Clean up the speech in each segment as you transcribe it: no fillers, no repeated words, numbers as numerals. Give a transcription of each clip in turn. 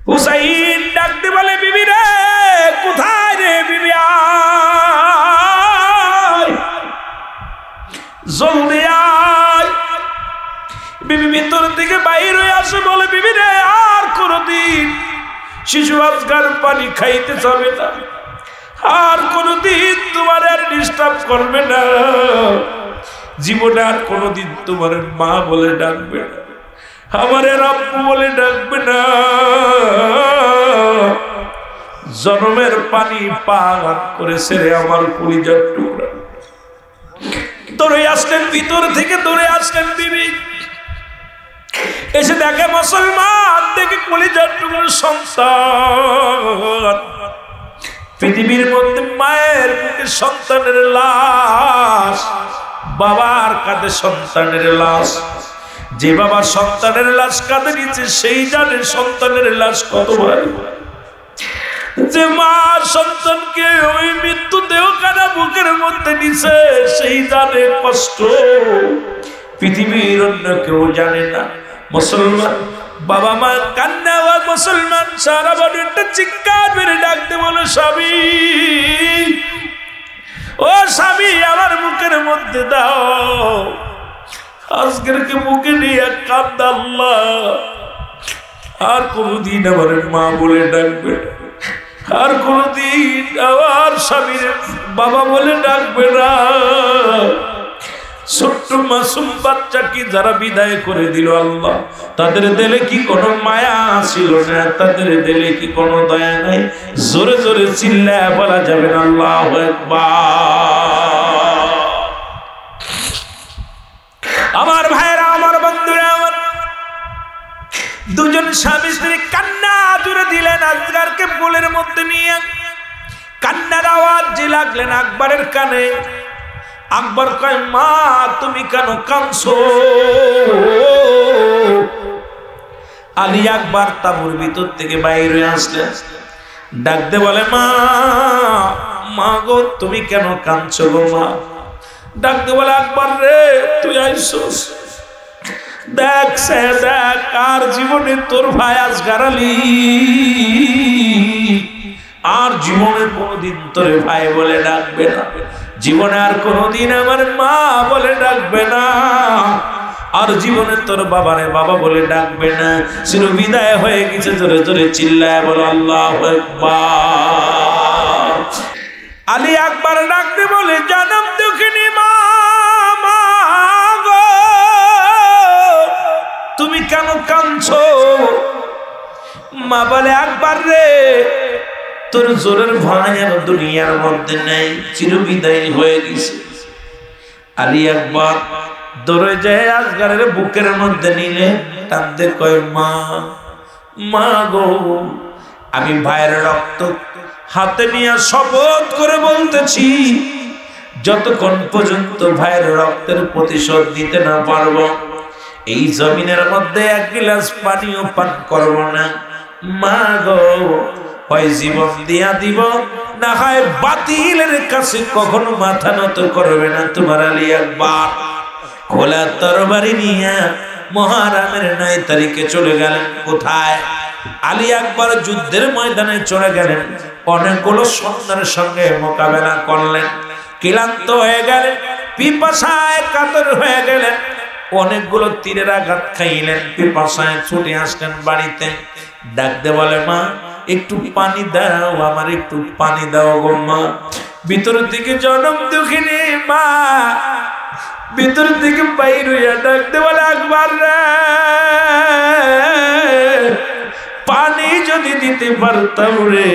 হুসাইন ডাকতে বলে বিবি রে কোথায় রে বিবি আয় জলদি আয় বিবি ভিতর থেকে বাইর হয়ে আসে বলে বিবি রে আর কোনদিন শিশু আজকার পানি খাইতে যাবে না আর কোনদিন তোমার আর ডিস্টার্ব করবে না জীবনে আর কোনদিন তোমার মা বলে ডাকবে না আমারে আব্বু বলে ডাকবে না জন্মের পানি পান করেছে রে আমার কলিজার টুকরা দৌড়ে আসলেন ভিতর থেকে দৌড়ে আসলেন বিবি এসে দেখে মুসলমান দেখে কলিজার টুকরা সন্তান পৃথিবীর মধ্যে মায়ের বুকে সন্তানের লাশ বাবার কাঁধে সন্তানের লাশ যে বাবা সন্তানের লাশ কাঁধে নিচ্ছে সেই জানে সন্তানের লাশ কত ভারী যে মা সন্তানকে ওই মৃত্যু দেহ কানা বুকের মধ্যে নিছে সেই জানে কষ্ট পৃথিবীর অন্য কেউ জানে না মুসলমান বাবা মা কান্না আর মুসলমান সারা বাড়ি একটা চিৎকার মেরে ডাকতে বলে স্বামী ও স্বামী আমার বুকের মধ্যে দাও আজকের কে বুকে নিয়ে কাঁদ আল্লাহ আর কোনদিন আমার মা বলে ডাকবে আর কোনদিন আমার স্বামীর বাবা বলে ডাকবে না ছোট্ট মাসুম বাচ্চাকে যারা বিদায় করে দিল আল্লাহ তাদের দিলে কি কোনো মায়া ছিল না তাদের দিলে কি কোনো দয়া নাই জোরে জোরে চিল্লায় বলা যাবে না আল্লাহু আকবার আমার ভাইরা আমার বন্ধুরা আমার দুজন স্বামী স্ত্রী কান্না জুড়ে দিলেন আজগারকে কোলের মধ্যে নিয়ে কান্নার আওয়াজ যে লাগলেন আকবরের কানে আকবর কয় মা তুমি কেন কাঁদছো আলী আকবর তাঁবুর ভিতর থেকে বাইরে আসলেন ডাকতে বলে মা মা গো তুমি কেন কাঁদছো গো মা ডাকতে বলে আকবর রে তুই আইসোস দেখ সে দেখ আর জীবনে তোর ভাই আসগার আলী আর জীবনে কোনদিন তোর ভাই বলে ডাকবে না জীবনে আর কোনদিন আমার মা বলে ডাকবে না আর জীবনে তোর বাবারে বাবা বলে ডাকবে না চির বিদায় হয়ে গেছে জোরে জোরে চিল্লায় বলো আল্লাহু আকবার আলী আকবর ডাকতে বলে জনম দুঃখিনী মা গো তুমি কেন কাঁদছো মা বলে আকবর রে তোর জোরের ভাই আর দুনিয়ার মধ্যে নেই চির বিদায় হয়ে গেছে আলী আকবর দৌড়ে যায় আসগারের বুকের মধ্যে নিলে টানতে কয় মা মা গো আমি ভাইয়ের রক্ত হাতে নিয়ে শপথ করে বলতেছি যতক্ষণ পর্যন্ত ভাইয়ের রক্তের প্রতিশোধ দিতে না পারবো এই জমিনের মধ্যে এক গ্লাস পানিও পান করবো না মা গো হয় জীবন দিয়া দিব না হয় বাতিলের কাছে কখনো মাথা নত করবে না তোমার আলী আকবর খোলা তরবারি নিয়ে মুহররমের 9 তারিখে চলে গেলেন কোথায় আলী আকবর যুদ্ধের ময়দানে চলে গেলেন অনেকগুলো সৈন্যের সঙ্গে মোকাবেলা করলেন ক্লান্ত হয়ে গেলেন পিপাসায় কাতর হয়ে গেলেন অনেকগুলো তীরের আঘাত খাইলেন পিপাসায় ছুটে আসলেন বাড়িতে ডাকতে বলে মা একটু পানি দাও আমার একটু পানি দাও গো মা ভিতর থেকে জনম দুঃখিনী মা ভিতর থেকে বাইর হইয়া ডাকতে বলে আকবর রে পানি যদি দিতে পারতাম রে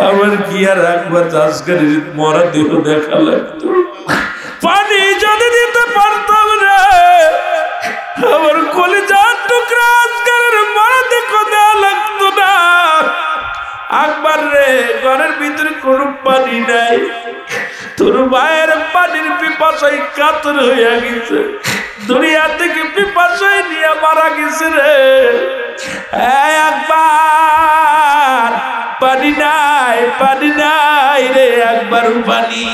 আমার কি আর আকবর আজকারের মরা দেহ দেখা লাগতো পানি যদি দিতে পারতাম রে আমার কলিজার টুকরা আজকারের মরা দেহ দেওয়া লাগতো না আকবর রে ঘরের ভিতরে কোনো পানি নাই তোর ভাইয়ের পানির পিপাসায় কাতর হইয়া গেছে দুনিয়া থেকে পিপাসায় নিয়ে মারা গেছে রে আকবর পানি নাই রে আকবর পানি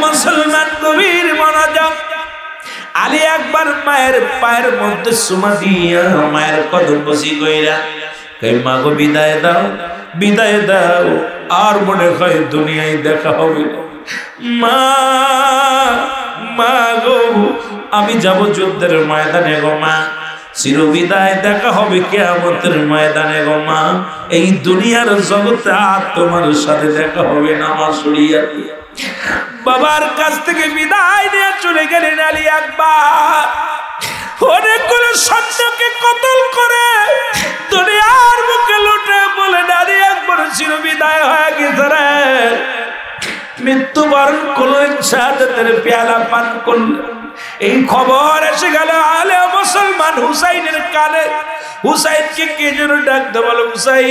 মুসলমান গভীর মনোযোগ আলী আকবর মায়ের পায়ের মধ্যে চুমা দিয়া মায়ের কদম বসি কইরা কই মা গো বিদায় দাও, বিদায় দাও, আর মনে হয় দুনিয়ায় দেখা হবে না। মা মা গো আমি যাব যুদ্ধের ময়দানে গো মা, চিরবিদায় দেখা হবে কিয়ামতের ময়দানে গো মা, এই দুনিয়ার জগতে আর তোমার সাথে দেখা হবে না মা। সরিয়া বাবার কাছ থেকে বিদায় নিয়ে চলে গেলেন আলী আকবর। অনেকগুলো সৈন্যকে কতল করে দুনিয়ার মুখে লুটে বলে আলী আকবর চিরবিদায় হয়ে গেছে রে, মৃত্যুবরণ করলেন, শাহাদাতের পেয়ালা পান করলেন। এই খবর এসে গেল আলে মুসলমান হুসাইনের কানে। হুসাইনকে কে যেন ডাকতে বলো, হুসাইন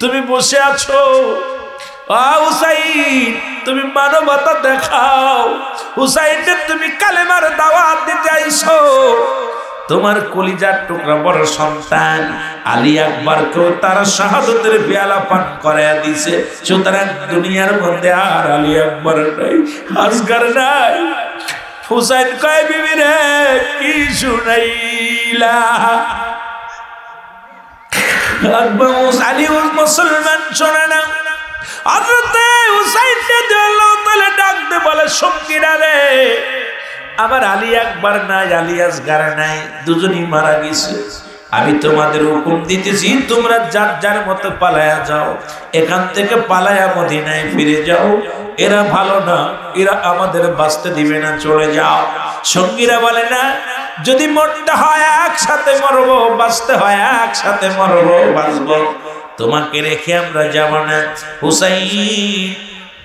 তুমি বসে আছো, হুসাইন তুমি মানবতা দেখাও, হুসাইনকে তুমি কালেমার দাওয়াত দিতে আইছো। তোমার কলিজার টুকরা বড় সন্তান আলী আকবরকেও তারা শাহাদাতের পেয়ালা পান করাইয়া দিছে। সুতরাং দুনিয়ার মধ্যে আর আলী আকবর নাই, আসগার নাই। হুসাইন কয় বিবি রে কি শুনাইলা? আলী মুসলমান শোনে না। হযরতে হুসাইন রাদিয়াল্লাহু তাআলা ডাকতে বলে, সঙ্গীরা রে আমার আলী আকবর নাই, আলী আসগার নাই, দুজনই মারা গেছে। আমি তোমাদের হুকুম দিতেছি তোমরা যার যার মতো পালায়া যাও, এখান থেকে পালায়া মদিনায় ফিরে যাও। এরা ভালো না, এরা আমাদের বাঁচতে দিবে না, চলে যাও। সঙ্গীরা বলে না, যদি মরতে হয় একসাথে মরবো, বাঁচতে হয় একসাথে মরবো, বাঁচবো, তোমাকে রেখে আমরা যাব না। হুসাইন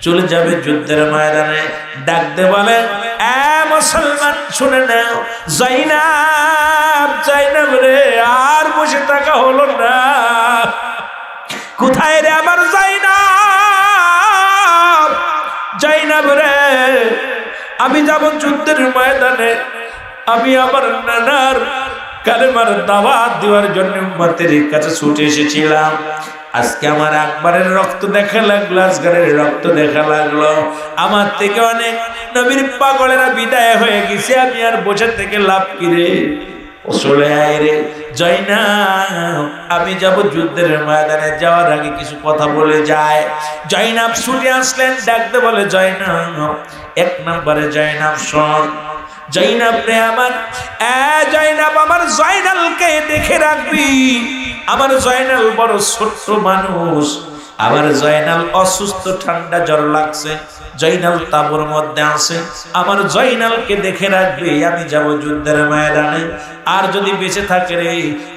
চলে যাবে যুদ্ধের ময়দানে। ডাকতে বলে, এ মুসলমান শুনে নাও, জাইনাব জাইনাব রে আর বসে থাকা হলো না। কোথায় রে আমার জাইনাব? জাইনাব রে আমি যাব যুদ্ধের ময়দানে, আমি আমার নানার কালেমার দাওয়াত দেওয়ার জন্য উম্মতের কাছে ছুটে এসেছিলাম। আজকে আমার আকবরের রক্ত দেখা লাগলো, আসগারের রক্ত দেখা লাগলো। আমার থেকে অনেক নবীর পাগলেরা বিদায় হয়ে গেছে, আমি আর বসে থেকে লাভ কি রে? চলে আয় রে জয়নাব, আমি যাব যুদ্ধের ময়দানে, যাওয়ার আগে কিছু কথা বলে যায়। জয়নাব ছুটে আসলেন, ডাকতে বলে, জয়নাব এক নম্বরে জয়নাব শোন, জয়নাব রে আমার, জয়নাব আমার জয়নালকে দেখে রাখবি। আমার জয়নাল বড় ছোট্ট মানুষ, আমার জয়নাল অসুস্থ, ঠান্ডা জ্বর লাগছে, জয়নাল তাবুর মধ্যে আছে, আমার জয়নালকে দেখে রাখবি। আমি যাব যুদ্ধের ময়দানে, আর যদি বেঁচে থাকে রে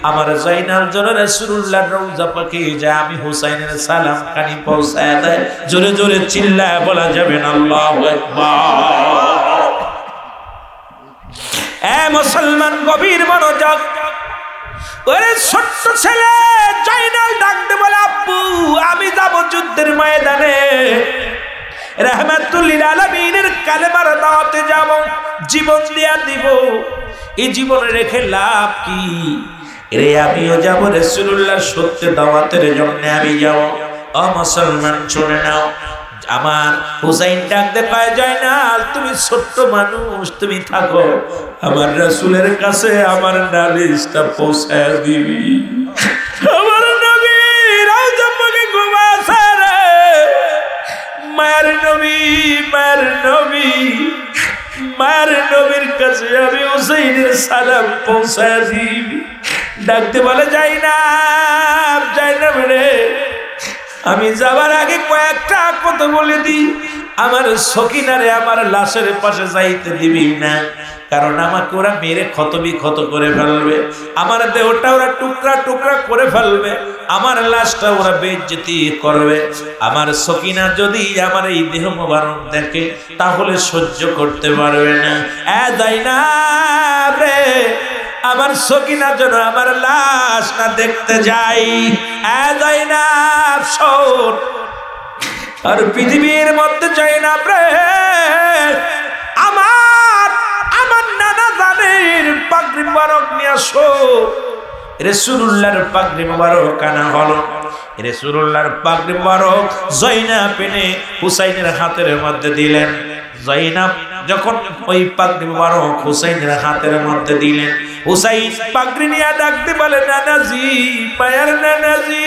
আমার জয়নাল যেন রাসূলুল্লাহর রওজা পাকে যায়, আমি হুসাইনের সালাম খানি পৌঁছায় দেয়। জোরে জোরে চিল্লায় বলা যাবে না আল্লাহু আকবার। এ মুসলমান গভীর মনোযোগ। ওরে ছোট্ট ছেলে জয়নাল ডাকতে বলে, আব্বু আমি যাব যুদ্ধের ময়দানে, রাহমাতুল লিল আলামিনের কালেমার দাওয়াতে যাব, জীবন দিয়া দিব। এই জীবন রেখে লাভ কি রে? আমিও যাব রাসূলুল্লাহর সত্য দাওয়াতের জন্য, আমি যাব। ও মুসলমান শুনে নাও, আমার হুসাইন ডাকতে পায়, জয়নাল তুমি ছোট্ট মানুষ, তুমি থাকো, আমার রাসূলের কাছে আমার নালিশটা পৌঁছায় দিবি। আমার নবী রওজা পাকে ঘুমাছে রে, মায়ের নবী, মায়ের নবী, মায়ের নবীর কাছে আমি হুসাইনের সালাম পৌঁছায় দিবি। ডাকতে বলে, জয়নাব জয়নাব রে আমি যাবার আগে কয়েকটা কথা বলে দিই। আমার সকিনারে আমার লাশের পাশে যাইতে দিবি না, কারণ আমাকে ওরা মেরে ক্ষত করে ফেলবে, আমার দেহটা ওরা টুকরা টুকরা করে ফেলবে, আমার লাশটা ওরা বেইজ্জতি করবে। আমার সকিনা যদি আমার এই দেহ মোবারক দেখে তাহলে সহ্য করতে পারবে না। জয়নাব রে আমার সকিনা যেন আমার লাশ না দেখতে যাই। জয়নাব শোন, আর পৃথিবীর মধ্যে জয়নাব রে আমার নানা জানের পাগড়ি মোবারক নিয়ে আসো। রাসূলুল্লাহর পাগড়ি মোবারক আনা হলো। রাসূলুল্লাহর পাগড়ি মোবারক জয়নাব এনে হুসাইনের হাতের মধ্যে দিলেন। জয়নাব যখন ওই পাগড়ি মুবারক হুসাইনের হাতের মধ্যে দিলেন, হুসাইন পাগড়ি নিয়ে ডাকতে বলে, নানাজি, মায়ের নানাজি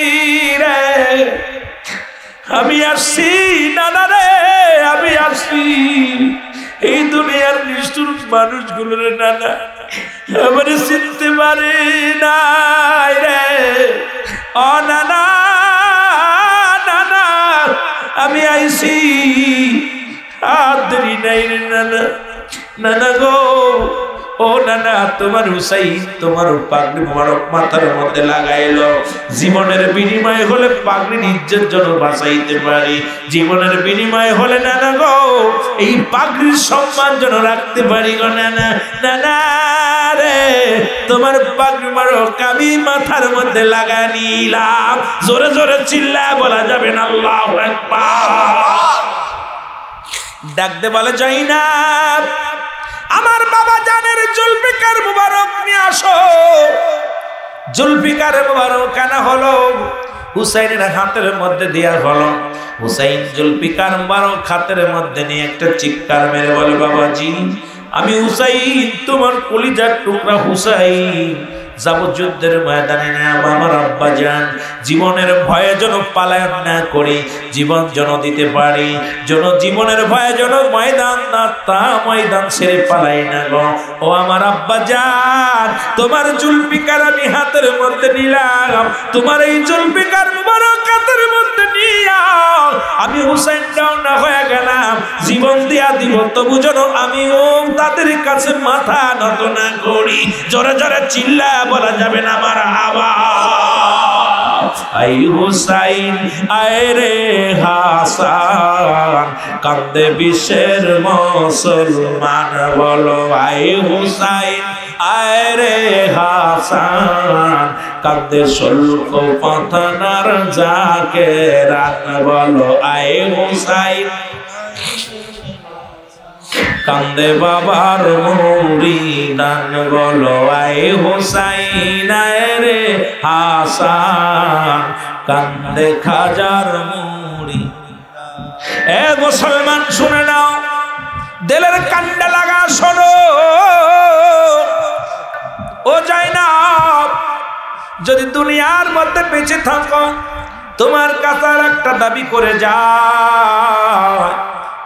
রে, আমি আসছি নানা রে, আমি আসছি। এই দুনিয়ার নিষ্ঠুর মানুষগুলো রে নানা, আমার চিনতে পারে না রে। ও নানা, নানা আমি আইছি, আর দেরি নাই রে নানা। নানা গো, ও নানা, তোমার হুসাইন তোমার পাগড়ি মুবারক মাথার মধ্যে লাগাইলো, জীবনের বিনিময় হলে পাগড়ির ইজ্জত যেন বাঁচাইতে পারি, জীবনের বিনিময় হলে নানা গো এই পাগড়ির সম্মান যেন রাখতে পারি গো নানা। নানা রে, তোমার পাগড়ি মুবারক আমি মাথার মধ্যে লাগাই নিলাম। জোরে জোরে চিল্লায় বলা যাবে না আল্লাহু আকবার। ডাকতে বলে, যাই না, আমার বাবা জানের জুলফিকার মুবারক নিয়ে আসো। জুলফিকার মুবারক আনা হলো, হুসাইনের হাতের মধ্যে দেয়া হলো। হুসাইন জুলফিকার মুবারক হাতের মধ্যে নিয়ে একটা চিৎকার মেরে বলে, বাবাজি, আমি হুসাইন, তোমার কলিজার টুকরা হুসাইন, যাব যুদ্ধের ময়দানে না। আমার আব্বা জান জীবনের ভয়ে যেন পালায়ন না করি, জীবন যেন দিতে পারি, যেন জীবনের ভয়ে যেন ময়দান না, তা ময়দান ছেড়ে পালাই না গো। ও আমার আব্বা জান, তোমার জুলফিকার আমি হাতের মধ্যে নিলাম, তোমার এই জুলফিকার মুবারক হাতের মধ্যে নিয়া আমি হুসাইন ডাউন না হয়ে গেলাম, জীবন দিয়া দিব, তবু যেন আমিও তাদের কাছে মাথা নত না করি। জোরে জোরে চিল্লা বলা যাবে না আমার আওয়াজ। আই হুসাইন আয় রে হাসান, কান্দে বিশ্বের মুসলমান, বলো আই হুসাইন আয় রে হাসান, কান্দে শুল্ক পাথানার জাকেরান, বলো আই হুসাইন কান্দে বাবার মুরিদান, বলো আই হুসাইন আয় রে হাসান, কান্দে খাজার মুরিদ। এ মুসলমান শুনে নাও, দিলের কান্ডা লাগা শোনো। ও যায় না, যদি দুনিয়ার মধ্যে বেঁচে থাকো, তোমার কাছে একটা দাবি করে যায়,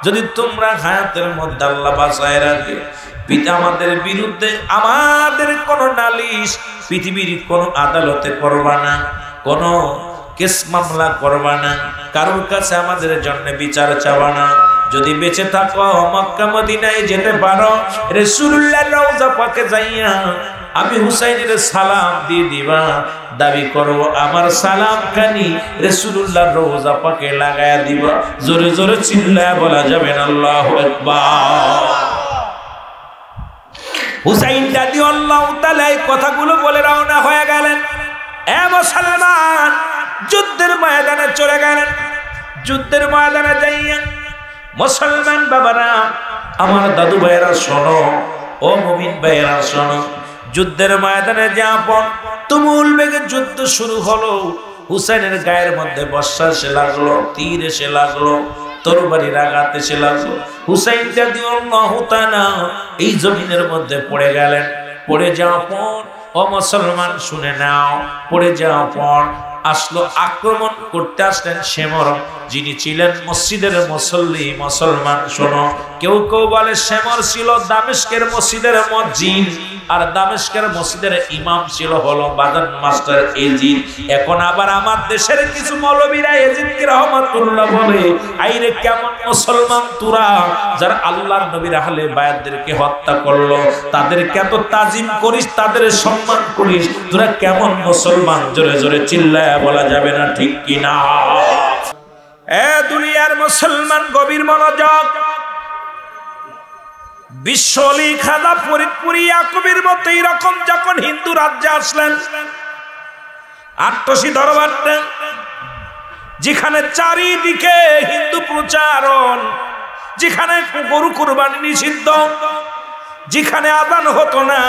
যদি তোমরা হায়াতের মধ্যে আল্লাহ বাঁচায় রাখে, পিতা আমাদের বিরুদ্ধে আমাদের কোন নালিশ পৃথিবীর কোন আদালতে করবা না, কোন কেস মামলা করবা না, কারোর কাছে আমাদের জন্য বিচার চাওয়া না। যদি বেঁচে থাকো মক্কা মদিনায় যেতে পারো, রাসূলুল্লাহর রওজা পাকে যাইয়া আমি হুসাইনের সালাম দিয়ে দিবা, দাবি করো আমার সালাম খানি রাসূলুল্লাহর রওজা পাকে লাগায়া দিবা। জোরে জোরে চিল্লায়া বলা যাবে না আল্লাহু আকবার। হুসাইন রাদিয়াল্লাহু তাআলা এই কথাগুলো বলে রওনা হয়ে গেলেন। এ মুসলমান, যুদ্ধের ময়দানে চলে গেলেন। যুদ্ধের ময়দানে যাইয়া মুসলমান বাবারা, আমার দাদু ভাইয়েরা শোনো, ও মুমিন ভাইয়েরা শোনো, যুদ্ধের ময়দানে যে আপন তুমুল বেগে যুদ্ধ শুরু হলো। হুসাইনের গায়ের মধ্যে বর্ষা এসে লাগলো, তীর এসে লাগলো, তরবারির আঘাত এসে লাগলো। হুসাইন রাদিয়াল্লাহু তাআলা এই জমিনের মধ্যে পড়ে গেলেন। পড়ে যাওয়ার পর, ও মুসলমান শুনে নাও, পড়ে যাওয়ার পর আসলো আক্রমণ করতে আসলেন সেমর, যিনি ছিলেন মসজিদের মুসল্লি। মুসলমান শোনো, কেউ কেউ বলে সেমর ছিল দামেস্কের মসজিদের মুয়াজ্জিন, আর দামেস্কের মসজিদের ইমাম ছিল হলো বাজান মাস্টার এজিদ। এখন আবার আমার দেশের কিছু মৌলবীরা এজিদকে রহমাতুল্লাহ বলে, আইরে কেমন মুসলমান তোরা, যারা আল্লাহর নবীর আহলে বায়াতদেরকে হত্যা করলো, তাদেরকে এত তাজিম করিস, তাদের সম্মান করিস, তোরা কেমন মুসলমান? জোরে জোরে চিল্লায় বলা যাবে না ঠিক কিনা? এ দুনিয়ার মুসলমান গভীর মনোযোগ। বিশ্বলি খাজা ফরিদপুরি ইয়াকুবের মতো এরকম যখন হিন্দু রাজ্যে আসলেন, আট্টসি দরবারটা যেখানে চারিদিকে হিন্দু প্রচারণ, যেখানে গরু কুরবানি নিষিদ্ধ, যেখানে আযান হতো না,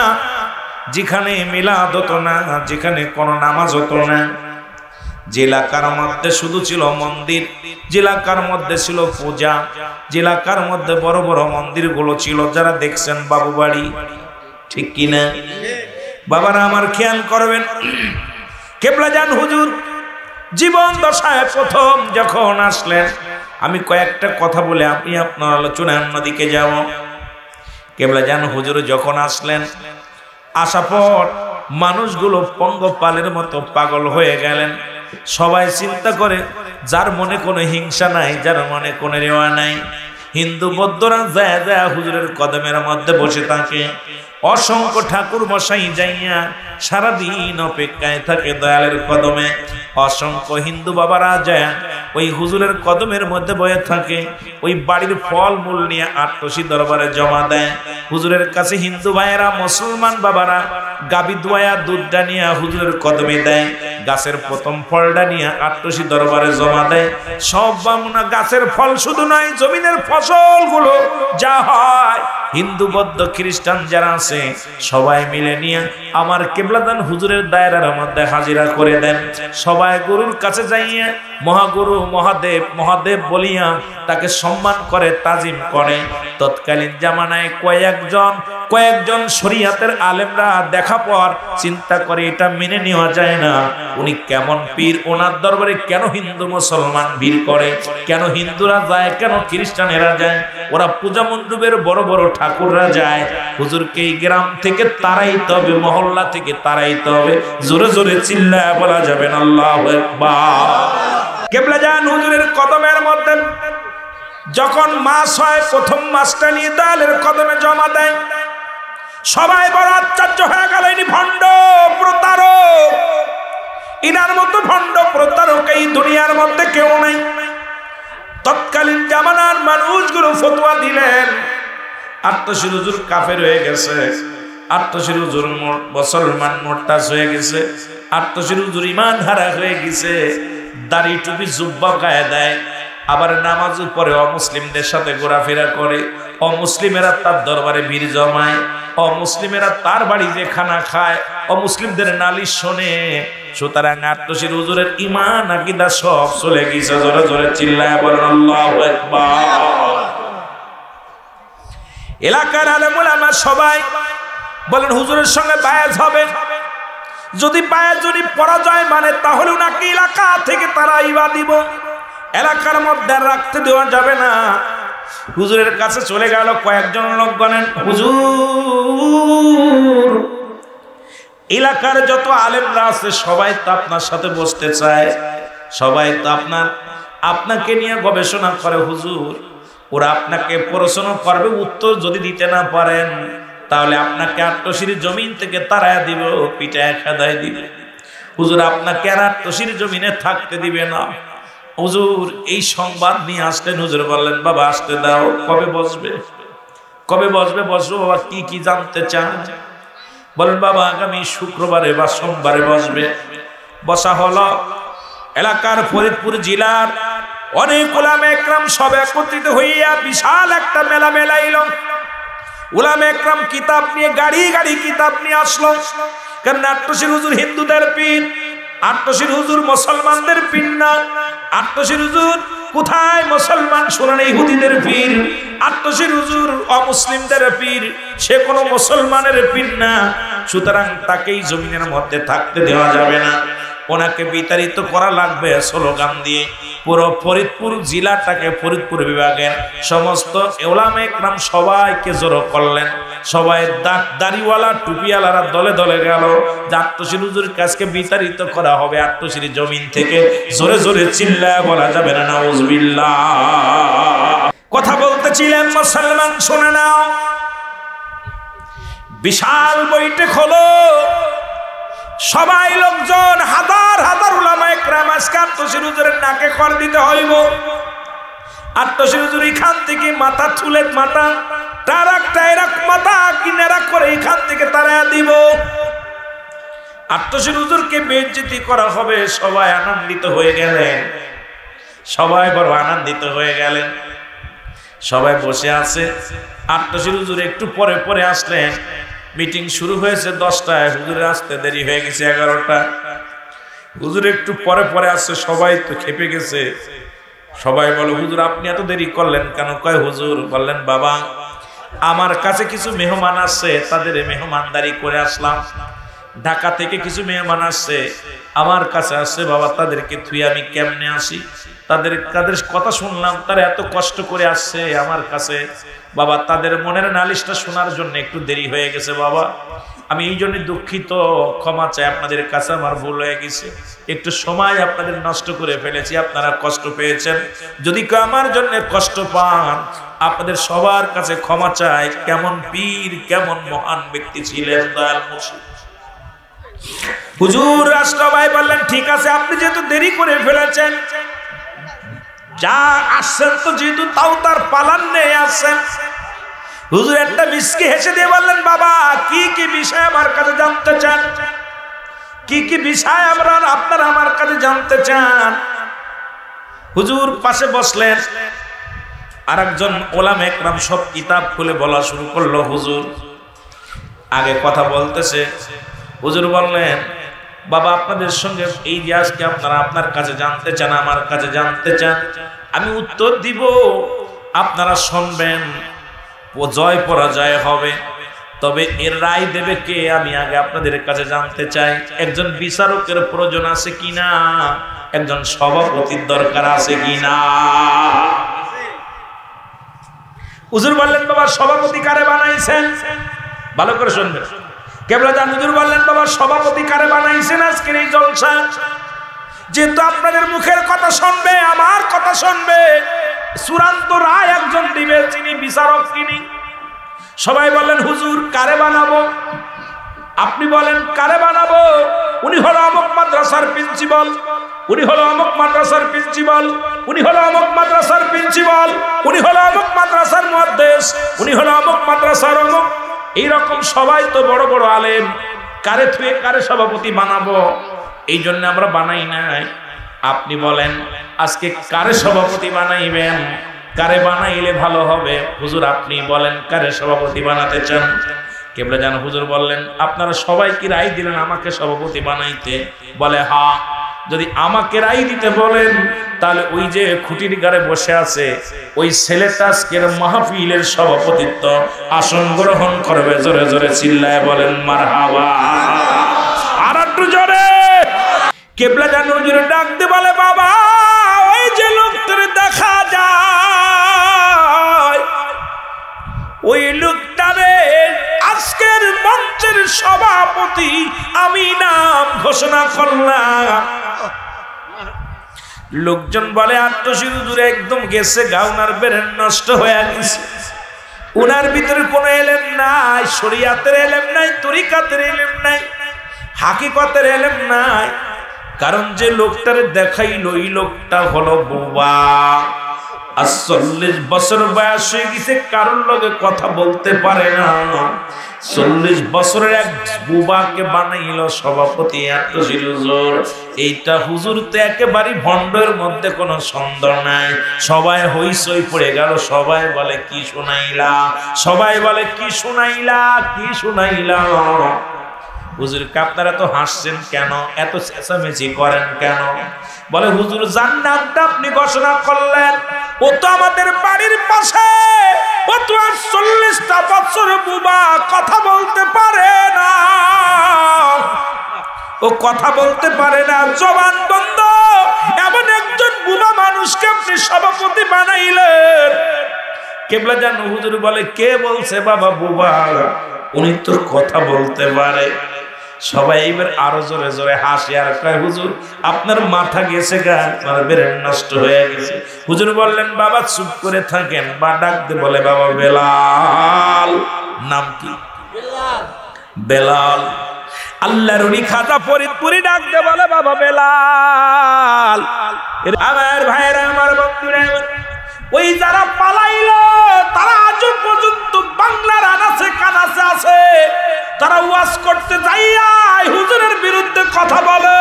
যেখানে মিলাদ হতো না, যেখানে কোনো নামাজ হতো না, যে এলাকার মধ্যে শুধু ছিল মন্দির, যে এলাকার মধ্যে ছিল পূজা, যে এলাকার মধ্যে বড় বড় মন্দিরগুলো ছিল, যারা দেখছেন বাবু বাড়ি, ঠিক কিনা বাবারা আমার খেয়াল করবেন। কেবলাজান হুজুর জীবন দশায় প্রথম যখন আসলেন, আমি কয়েকটা কথা বলে আমি আপনার আলোচনায় অন্যদিকে যাব। কেবলাজান হুজুর যখন আসলেন, আসার পর মানুষগুলো পঙ্গপালের মতো পাগল হয়ে গেলেন। সবাই চিন্তা করে, যার মনে কোনো হিংসা নাই, যার মনে কোনো রেওয়া নাই, হিন্দু বৌদ্ধরা যায় যায় হুজুরের কদমের মধ্যে বসে থাকে। অসংখ্য ঠাকুর মশাই যাইয়া সারাদিন অপেক্ষায় থাকে দয়ালের কদমে। অসংখ্য হিন্দু বাবারা যায় ওই হুজুরের কদমের মধ্যে বয়ে থাকে। ওই বাড়ির ফল মূল নিয়ে আটটসি দরবারে জমা দেয়। হুজুরের কাছে হিন্দু ভাইয়েরা, মুসলমান বাবারা গাবি দুয়ায়া দুধটা নিয়ে হুজুরের কদমে দেয়। গাছের প্রথম ফলটা নিয়ে আটটসি দরবারে জমা দেয়। সব বামুনা গাছের ফল শুধু নয়, জমিনের ফসলগুলো যা হয়, হিন্দু বৌদ্ধ খ্রিস্টান যারা আছে সবাই মিলে নিয়ে আমার কেবলাদান হুজুরের দায়রার মধ্যে হাজিরা করে দেন। সবাই গুরুর কাছে যাইয়া মহাগুরু মহাদেব মহাদেব বলিয়া তাকে সম্মান করে, তাজিম করে। তৎকালীন জামানায় কয়েকজন শরিয়াতের আলেমরা দেখা পর চিন্তা করে এটা মেনে নেওয়া যায় না, উনি কেমন পীর, ওনার দরবারে কেন হিন্দু মুসলমান ভিড় করে, কেন হিন্দুরা যায়, কেন খ্রিস্টানেরা যায়, ওরা পূজা মণ্ডপের বড় বড় ঠাকুররা যায়, হুজুরকে এই গ্রাম থেকে তাড়াইতে হবে, মহল্লা থেকে তাড়াইতে হবে। জোরে জোরে চিল্লায় বলা যাবে না আল্লাহু আকবার। কেবলাজান হুজুরের কদমের মধ্যে যখন মাস হয়, প্রথম মাসটা নিয়ে দালের কদমে জমা দেয়। সবাই বড় আশ্চর্য হয়ে গেল, ইনি ভণ্ড প্রতারক, ইনার মতো ভণ্ড প্রতারক এই দুনিয়ার মধ্যে কেউ নাই। তৎকালীন জামানার মানুষগুলো ফতোয়া দিলেন, আটটসির হুজুর কাফের হয়ে গেছে, আটটসির হুজুর মুসলমান মোরতাজ হয়ে গেছে, আটটসির হুজুর ঈমান হারা হয়ে গেছে। দাড়ি টুপি জুব্বা গায়ে দেয়, আবার নামাজ পড়ে, অমুসলিমদের সাথে ঘোরাফেরা করে, অমুসলিমেরা তার দরবারে ভিড় জমায়, অমুসলিমেরা তার বাড়ি যে খানা খায়, অমুসলিমদের নালিশ শোনে। সুতরাং আটটসির হুজুরের ঈমান আকীদা সব চলে গেছে। জোরে জোরে চিল্লায় বলেন আল্লাহু আকবার। এলাকার আলেম উলামা সবাই বলেন হুজুরের সঙ্গে বায়াত হবে, যদি বায়াত যদি পরাজয় মানে তাহলে উনাকে এলাকা থেকে তাড়াইবা দিব, এলাকার মধ্যে রাখতে দেওয়া যাবে না। হুজুরের কাছে চলে গেল কয়েকজন লোক, বলেন হুজুর এলাকার যত আলেমরা আছে সবাই তো আপনার সাথে বসতে চায়, সবাই তো আপনাকে নিয়ে গবেষণা করে। হুজুর ওরা আপনাকে প্রশ্ন করবে, উত্তর যদি দিতে না পারেন তাহলে আপনাকে আটটসির জমিন থেকে তাড়ায় দিব, পিটায় খেদায় দিবে। হুজুর আপনাকে আর আটটসির জমিনে থাকতে দিবে না। হুজুর এই সংবাদ নিয়ে আসলেন। হুজুর বললেন, বাবা আসতে দাও, কবে বসবে, কবে বসবে, বসবো বাবা, কি কি জানতে চান? বলেন বাবা আগামী শুক্রবারে বা সোমবারে বসবে। বসা হলো। এলাকার ফরিদপুর জেলার অনেক উলামা একরাম সব একত্রিত হইয়া বিশাল একটা মেলা মেলাইল। উলামা একরাম কিতাব নিয়ে গাড়ি গাড়ি কিতাব নিয়ে আসলো, কারণ আটটসির হুজুর হিন্দুদের পীর, আটটসির হুজুর মুসলমানদের পীর না। আটটসির হুজুর কোথায় মুসলমান শুনেন, ইহুদিদের পীর। আটটসির হুজুর অমুসলিমদের পীর, সে কোনো মুসলমানের পীর না। সুতরাং তাকেই জমিনের মধ্যে থাকতে দেওয়া যাবে না, ওনাকে বিতাড়িত করা লাগবে স্লোগান দিয়ে। পুরো ফরিদপুর জেলাটাকে, ফরিদপুর বিভাগের সমস্ত উলামা একরাম সবাইকে জড়ো করলেন। সবাই দাড়িওয়ালা টুপিওয়ালারা দলে দলে গেল, আটটসির হুজুরের কাছকে বিতাড়িত করা হবে আটটসির জমিন থেকে। জোরে জোরে চিল্লায় বলা যাবে না নাউজুবিল্লাহ। কথা বলতেছিলেন মুসলমান, শুনে নাও। বিশাল বৈঠক হলো, সবাই লোকজন, হাজার হাজার উলামা একরাম আজকে আটটসির হুজুরের নাকে খড় দিতে হইব। আটটসির হুজুর এখান থেকে মাথা চুলে মাথা টারাক মাথা কিনারা করে এখান থেকে তাড়াইয়া দিব। আটটসির হুজুরকে বেইজ্জতি করা হবে। সবাই আনন্দিত হয়ে গেলেন, সবাই বড় আনন্দিত হয়ে গেলেন। সবাই বসে আছে। আটটসির হুজুর একটু পরে পরে আসলেন। মিটিং শুরু হয়েছে 10টায়, হুজুরের আসতে দেরি হয়ে গেছে 11টা। হুজুর একটু পরে পরে আসছে, সবাই তো খেপে গেছে। সবাই বলে হুজুর আপনি এত দেরি করলেন কেন? কয় হুজুর বললেন বাবা আমার কাছে কিছু মেহমান আসছে, তাদের মেহমানদারি করে আসলাম। ঢাকা থেকে কিছু মেহমান আসছে আমার কাছে আসছে, বাবা তাদেরকে থুই আমি কেমনে আসি? তাদের কথা শুনলাম, তারা এত কষ্ট করে আসছে আমার কাছে। বাবা তাদের মনের নালিশটা শোনার জন্য একটু দেরি হয়ে গেছে বাবা, আমি এই জন্য দুঃখিত, ক্ষমা চাই আপনাদের কাছে, আমার ভুল হয়ে গেছে, একটু সময় আপনাদের নষ্ট করে ফেলেছি, আপনারা কষ্ট পেয়েছেন। যদি কেউ আমার জন্য কষ্ট পান আপনাদের সবার কাছে ক্ষমা চাই। কেমন পীর কেমন মহান ব্যক্তি ছিলেন দয়াল মুর্শিদ। হুজুর রাষ্ট্রভাই বললেন ঠিক আছে আপনি যেহেতু দেরি করে ফেলেছেন, যা আসছেন তো যেহেতু তাও তার পালান নেই আসছেন। হুজুর একটা মিষ্টি হেসে দিয়ে বললেন বাবা কি কি বিষয় আমার কাছে জানতে চান? কি কি বিষয় আপনারা আমার কাছে জানতে চান? হুজুর পাশে বসলেন, আরেকজন ওলামা একরাম সব কিতাব খুলে বলা শুরু করলো। হুজুর আগে কথা বলতেছে, হুজুর বললেন বাবা আপনাদের সঙ্গে এই যে আজকে আপনারা আপনার কাছে জানতে চান, আমার কাছে জানতে চান, আমি উত্তর দিব, আপনারা শুনবেন, জয় পরাজয় হবে, তবে এর রায় দেবে কে আমি আগে আপনাদের কাছে জানতে চাই। একজন বিচারকের প্রয়োজন আছে কিনা, একজন সভাপতির দরকার আছে কিনা? হুজুর বললেন বাবা সভাপতি কারে বানাইছেন? ভালো করে শুনবেন। কেবলাজান হুজুর বললেন বাবা সভাপতি কারে বানাইছেন আজকের এই জলসা? যেহেতু আপনাদের মুখের কথা শুনবে, আমার কথা শুনবে, চূড়ান্ত রায় একজন দিবে, যিনি বিচারক তিনি। সবাই বললেন হুজুর কারে বানাবো? আপনি বলেন কারে বানাবো? উনি হলো অমুক মাদ্রাসার প্রিন্সিপাল, উনি হলো অমুক মাদ্রাসার প্রিন্সিপাল, উনি হলো অমুক মাদ্রাসার প্রিন্সিপাল, উনি হলো অমুক মাদ্রাসার মুহাদ্দিস, উনি হলো অমুক মাদ্রাসার অমুক। এইরকম সবাই তো বড় বড় আলেম, কারে থুয়ে কারে সভাপতি বানাবো? এই জন্য আমরা বানাই নাই। আপনি বলেন আজকে কারে সভাপতি বানাইবেন, কারে বানাইলে ভালো হবে? হুজুর আপনি বলেন কারে সভাপতি বানাতে চান? কেবলাজান হুজুর বললেন আপনারা সবাই কি রায় দিলেন আমাকে সভাপতি বানাইতে? বলে হ্যাঁ। যদি আমাকে রায় দিতে বলেন তাহলে ওই যে খুঁটির গাড়ে বসে আছে ওই ছেলেটা আজকের মাহফিলের সভাপতিত্ব আসন গ্রহণ করবে। জোরে জোরে চিল্লায় বলেন মারহাবা। আর একটু জোরে। কেবলাজান হুজুর ডাকতে বলে বাবা ওই যে লোকটার দেখা যায়, ওই লোকটারে আজকের মঞ্চের সভাপতি আমি নাম ঘোষণা করলাম। লোকজন বলে আত্মশীল হুজুর একদম গেছে গা, উনার ব্রেন নষ্ট হয়ে গেছে, উনার ভিতরে কোনো এলেম নাই, শরিয়াতের এলেম নাই, তরিকাতের এলেম নাই, হাকিকতের এলেম নাই। কারণ যে লোকটারে দেখাইলো এই লোকটা হলো বোবা। ৪০ বছর বয়স হয়ে গেছে, কারোর লগে কথা বলতে পারে না। ৪০ বছরের এক বুবাকে বানাইল সভাপতি আত্মশীল হুজুর। এইটা হুজুর তো একেবারে ভণ্ডের মধ্যে কোনো সন্দেহ নাই। সবাই হইচই পড়ে গেল, সবাই বলে কি শুনাইলা, সবাই বলে কি শুনাইলা, কি শুনাইলা। হুজুর আপনারা তো হাসছেন কেন, এত চেঁচামেচি করেন কেন? বলে হুজুর যার নামটা আপনি ঘোষণা করলেন ও তো আমাদের বাড়ির পাশে, ও তো ৪০টা বছর বুবা, কথা বলতে পারে না, ও কথা বলতে পারে না, জবান বন্ধ। এমন একজন বুবা মানুষকে আপনি সভাপতি বানাইলেন। কেবলাজান হুজুর বলে কে বলছে বাবা বুবা? উনি তো কথা বলতে পারে। সবাই এবার আরো জোরে জোরে হাসি আর কয় হুজুর আপনার মাথা গেছে গা, আপনার ব্রেন নষ্ট হয়ে গেছে। হুজুর বললেন বাবা চুপ করে থাকেন, বা ডাকতে বলে বাবা বেলাল। নাম কি? বেলাল। আল্লাহর ওলি খাজা ফরিদপুরি ডাকতে বলে বাবা বেলাল। আমার ভাইরা, আমার বন্ধুরা, ওই যারা পালাইলো তারা আজ পর্যন্ত বাংলার আনাচে কানাচে আছে। তারা ওয়াজ করতে যাইয়া হুজুরের বিরুদ্ধে কথা বলে,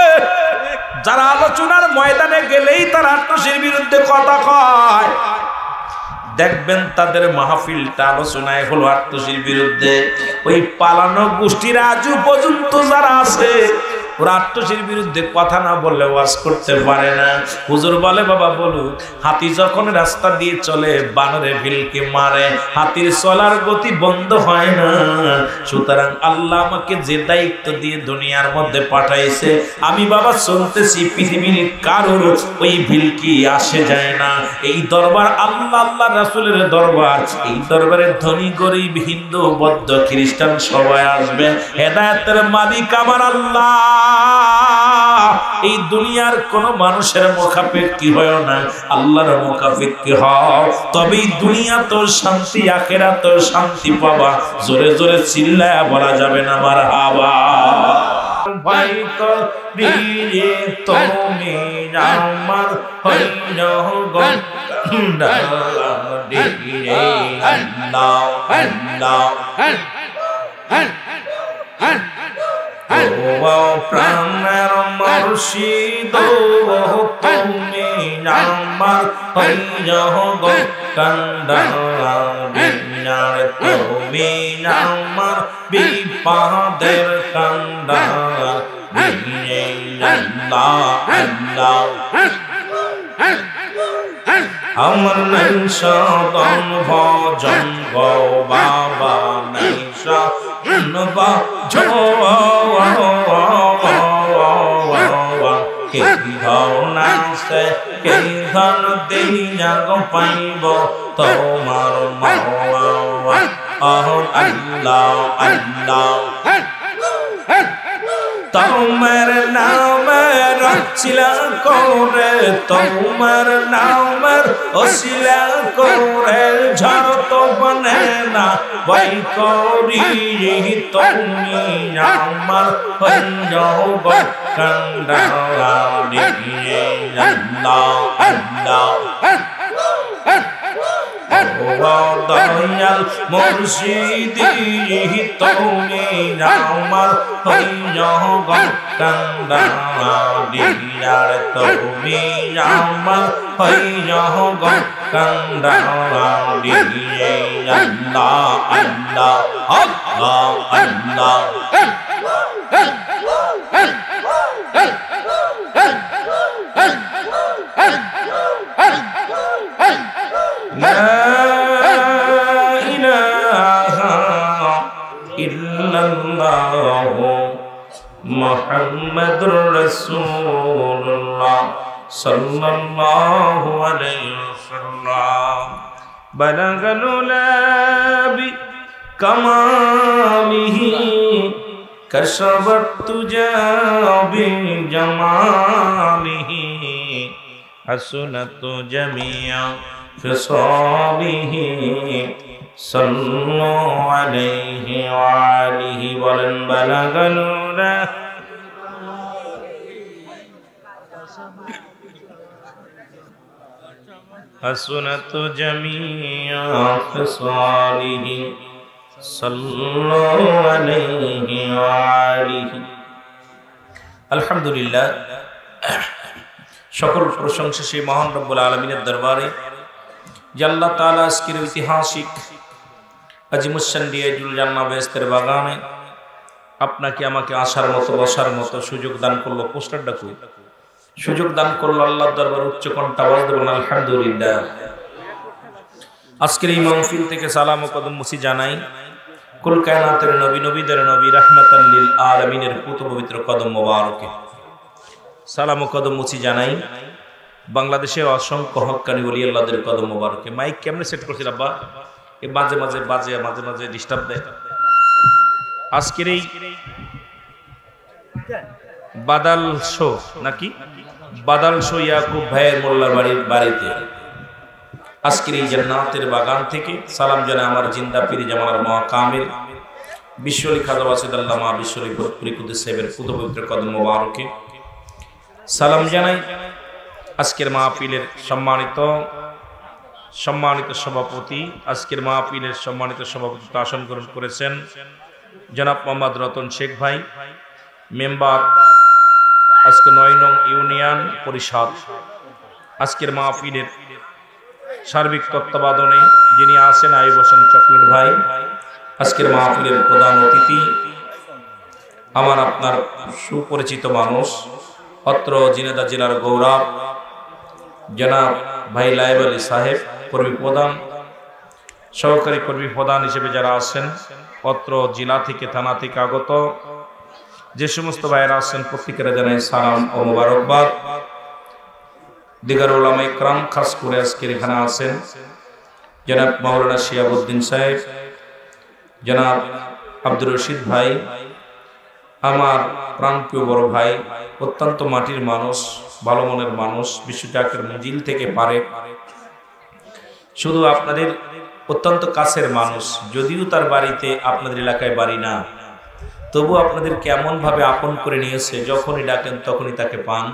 যারা আলোচনার ময়দানে গেলেই তারা আত্মশীর বিরুদ্ধে কথা কয়। দেখবেন তাদের মাহফিলটা আলোচনায় হলো আত্মশীর বিরুদ্ধে। ওই পালানো গোষ্ঠীর আজ পর্যন্ত যারা আছে ওরা আট্টসির বিরুদ্ধে কথা না বললে ওয়াজ করতে পারে না। হুজুর বলে বাবা বলুক, হাতি যখন রাস্তা দিয়ে চলে বানরে ভিলকে মারে, হাতির চলার গতি বন্ধ হয় না। সুতরাং আল্লাহ আমাকে যে দায়িত্ব দিয়ে দুনিয়ার মধ্যে পাঠাইছে, আমি বাবা চলতেছি, পৃথিবীর কারোর ওই ভিলকি আসে যায় না। এই দরবার আল্লাহ আল্লাহ রাসূলের দরবার। এই দরবারে ধনী গরিব হিন্দু বৌদ্ধ খ্রিস্টান সবাই আসবে। হেদায়েতের মালিক আমার আল্লাহ। এই দুনিয়ার কোন মানুষের মুখাপেক্ষী হয় না, আল্লাহর মুখাপেক্ষী হও, তবেই দুনিয়া তো শান্তি, আখিরাত তো শান্তি পাবা। জোরে জোরে চিল্লায়া বলা যাবে না মারহাবা। ভাই তো দিলে তুমি আমার হইল গন্ডা দিলে আল্লাহ আল্লাহ ও প্রাণের মুর্শিদ তুমি আমার হইল গন্ডা দিনার তুমি আমার বিপদের কান্দা দিলে আল্লাহ আল্লাহ আমার নৈশদন ভজন গো বাবা, নৈশদন ভজন কে ধনাসে কে ধন দিয়া গো পাইব তোমার মাওয়া আল্লাহ আল্লাহ। তোমার নামের অশিলা করে, তোমার নামের অশিলা করে ঝড় তো বনে না বই করি। তুমি আমার পঞ্জব কান্ডা দিয়ে আল্লাহ আল্লাহ দয়াল মুর্শিদি তুমি আমার হইল কান্দা দিয়ার তুমি আমার হইল কান্দা দিয়ে আল্লাহ আল্লাহ আল্লাহ আল্লাহ। মুহাম্মাদুর রাসূলুল্লাহ সাল্লাল্লাহু আলাইহি ওয়াসাল্লাম। বালাগাল উলা বিকামালিহি কাশাবাত তুজা বিজামালিহি হাসনাত জামিআ ফিসালিহি সাল্লু আলাইহি ওয়া আলিহি বলেন। বালাগাল উলা حسنت جميع خصاله صلوا عليه وآله। আলহামদুলিল্লাহ, সকল প্রশংসা সেই মহান রব্বুল আলামিনের দরবারে যে আল্লাহ তাআলা আজকের ঐতিহাসিক আজিমুসান দিয়াজুল জান্নাহ বেহেশতের বাগানে আপনাকে আমাকে আসার মতো বসার মতো সুযোগ দান করলো। পোস্টারটা কই সুযোগ দান করলো আল্লাহর দরবারে উচ্চ কণ্ঠে আওয়াজ দেবেন আলহামদুলিল্লাহ। আজকের এই মাহফিল থেকে সালাম ও কদম মুসি জানাই কুল কায়নাতের নবী, নবীদের নবী, রাহমাতাল লিল আলামিনের পুত পবিত্র কদম মোবারকে সালাম ও কদম মুসি জানাই বাংলাদেশের অসংখ্য হক্কানি ওলি আল্লাহদের কদম মোবারকে। মাইক কেমনে সেট করছিল আব্বা? এই মাঝে মাঝে বাজে, মাঝে মাঝে ডিস্টার্ব দেয়। আজকের এই বাদাল শো নাকি বাদাল শো ইয়াকুব ভাইয়ের মোল্লার বাড়িতে আজকের এই জান্নাতের বাগান থেকে সালাম জানাই আমার জিন্দা পীর জামানার মহাকামিল বিশ্বলি খাজা ওয়াসিদ আল্লামা বিশ্বলি ভরপুরি কুদ্দুস সাহেবের পুত পবিত্র কদম মোবারকে সালাম জানাই। আজকের মাহফিলের সম্মানিত সভাপতি, আজকের মাহফিলের সম্মানিত সভাপতিত্ব আসন গ্রহণ করেছেন জনাব মোহাম্মদ রতন শেখ ভাই, মেম্বার আজকে ৯ নং ইউনিয়ন পরিষদ। আজকের মাহফিলের সার্বিক তত্ত্বাবধানে যিনি আছেন আইব হোসেন চকলেট ভাই। আজকের মাহফিলের প্রধান অতিথি আমার আপনার সুপরিচিত মানুষ, অত্র ঝিনাইদহ জেলার গৌরব জনাব ভাই লাইব আলী সাহেব, কর্মী প্রধান, সহকারী কর্মী প্রধান হিসেবে যারা আছেন, অত্র জেলা থেকে থানা থেকে আগত যে সমস্ত ভাইয়েরা আছেন, প্রত্যেকেরা জানাই সালাম ও মোবারকবাদ। দিগার উলামা ইকরাম, খাস করে আজকের এখানে আছেন জনাব মাওলানা শিয়াবুদ্দিন সাহেব, জনাব আব্দুর রশিদ ভাই, আমার প্রাণপ্রিয় বড় ভাই, অত্যন্ত মাটির মানুষ, ভালো মনের মানুষ, বিশ্বজাকের মঞ্জিল থেকে পারে, শুধু আপনাদের অত্যন্ত কাছের মানুষ, যদিও তার বাড়িতে আপনাদের এলাকায় বাড়ি না, তবু আপনাদের কেমন ভাবে আপন করে নিয়েছে, যখনই ডাকেন তখনই তাকে পান।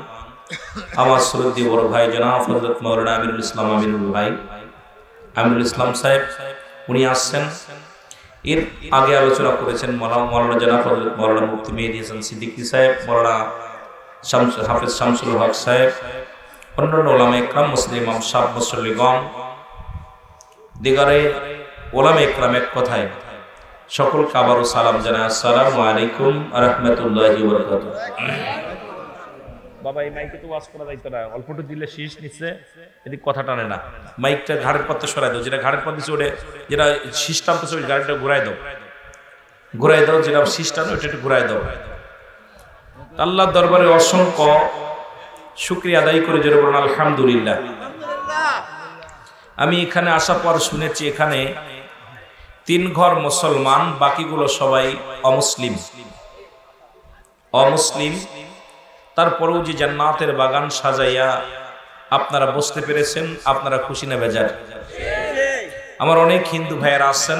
আমার শ্রদ্ধেয় বড় ভাই জনাব হযরত মাওলানা আমিরুল ইসলাম আমিনুল ভাই, আমিরুল ইসলাম সাহেব, উনি আসছেন। এর আগে আলোচনা করেছেন মাওলানা জনাব হযরত মাওলানা মুফতি মেহেদী হাসান সিদ্দিকী সাহেব, মাওলানা হাফেজ শামসুল হক সাহেব, অন্যান্য ওলামা ইকরাম, মুসলিম ইমাম সাহেব, মুসল্লিগণ, দিগারে ওলামা ইকরাম, এক কথায় সকলকে আবারও সালাম জানাই। আসসালামু আলাইকুম ওয়া রাহমাতুল্লাহি ওয়া বারাকাতুহু। বাবা, এই মাইকে তো ওয়াজ করা যাইতো না, অল্পটু দিলে শীষ নিচ্ছে, এদিক কথা টানে না। মাইকটা ঘাড়ের পথে সরাই দাও, যেটা ঘাড়ের পথে চড়ে, যেটা শীষ টানতেছে ওই গাড়িটা ঘুরাই দাও, যেটা শীষ টানো ওইটা একটু ঘুরাই দাও। আল্লাহর দরবারে অসংখ্য শুকরিয়া আদায় করে জোরে বলুন আলহামদুলিল্লাহ। আমি এখানে আসার পর শুনেছি এখানে 3 ঘর মুসলমান, বাকিগুলো সবাই অমুসলিম। তারপরেও যে জান্নাতের বাগান সাজাইয়া আপনারা বসতে পেরেছেন, আপনারা খুশি না বেজার? আমার অনেক হিন্দু ভাইয়েরা আছেন,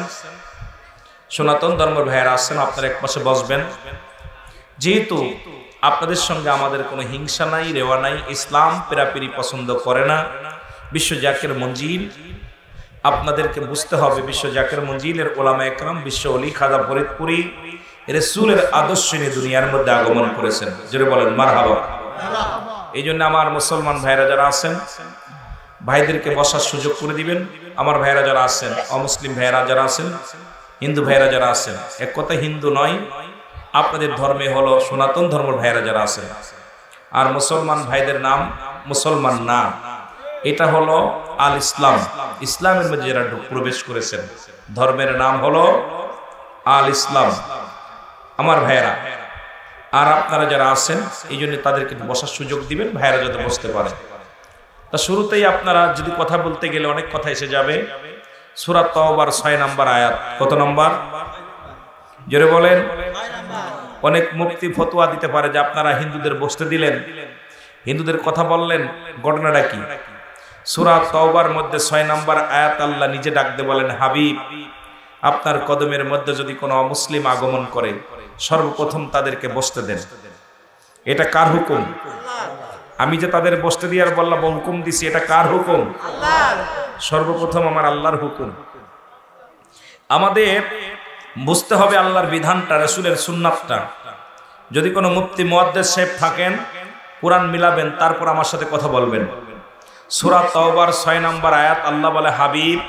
সনাতন ধর্মের ভাইয়েরা আছেন, আপনারা এক পাশে বসবেন। যেহেতু আপনাদের সঙ্গে আমাদের কোনো হিংসা নাই, রেওয়া নাই, ইসলাম পেরাপেরি পছন্দ করে না, বিশ্ব জাকের মঞ্জিল আপনাদেরকে বুঝতে হবে, বিশ্ব জাকের মঞ্জিলের ওলামা একরাম, বিশ্ব অলি খাজা ফরিদপুরি রাসূলের আদর্শ নিয়ে দুনিয়ার মধ্যে আগমন করেছেন, যেটা বলেন মারহাবা। এই জন্য আমার মুসলমান ভাইরা যারা আছেন, ভাইদেরকে বসার সুযোগ করে দিবেন। আমার ভাইরা যারা আছেন, অমুসলিম ভাইরা যারা আছেন, হিন্দু ভাইরা যারা আছেন, এক কথা হিন্দু নয়, আপনাদের ধর্মে হলো সনাতন ধর্মের ভাইরা যারা আছেন, আর মুসলমান ভাইদের নাম মুসলমান না, এটা হলো আল ইসলাম, ইসলামের মধ্যে যারা প্রবেশ করেছেন, ধর্মের নাম হলো আল ইসলাম আমার ভাইয়েরা। আর আপনারা যারা আছেন, এই জন্য তাদেরকে বসার সুযোগ দিবেন, ভাইয়েরা যাতে বসতে পারে। তা শুরুতেই আপনারা যদি কথা বলতে গেলে অনেক কথা এসে যাবে। সূরা তাওবার 6 নম্বর আয়াত, কত নম্বর? জোরে বলেন। অনেক মুফতি ফতোয়া দিতে পারে যে আপনারা হিন্দুদের বসতে দিলেন, হিন্দুদের কথা বললেন, ঘটনাটা কি? সূরা তাওবার মধ্যে 6 নম্বর আয়াত আল্লাহ নিজে ডাক দিয়ে বলেন, হাবিব, আপনার কদমের মধ্যে যদি কোনো অমুসলিম আগমন করে, সর্বপ্রথম তাদেরকে বসতে দেন। এটা কার হুকুম? আমি যে তাদের বসতে দিয়ে আর বললাম হুকুম দিছি, এটা কার হুকুম? সর্বপ্রথম আমার আল্লাহর হুকুম। আমাদের বুঝতে হবে আল্লাহর বিধানটা, রাসূলের সুন্নাতটা। যদি কোনো মুফতি মুহাদ্দিস সাহেব থাকেন, কোরআন মিলাবেন, তারপর আমার সাথে কথা বলবেন। সূরা তাওবার 6 নম্বর আয়াত আল্লাহ বলে, হাবিব,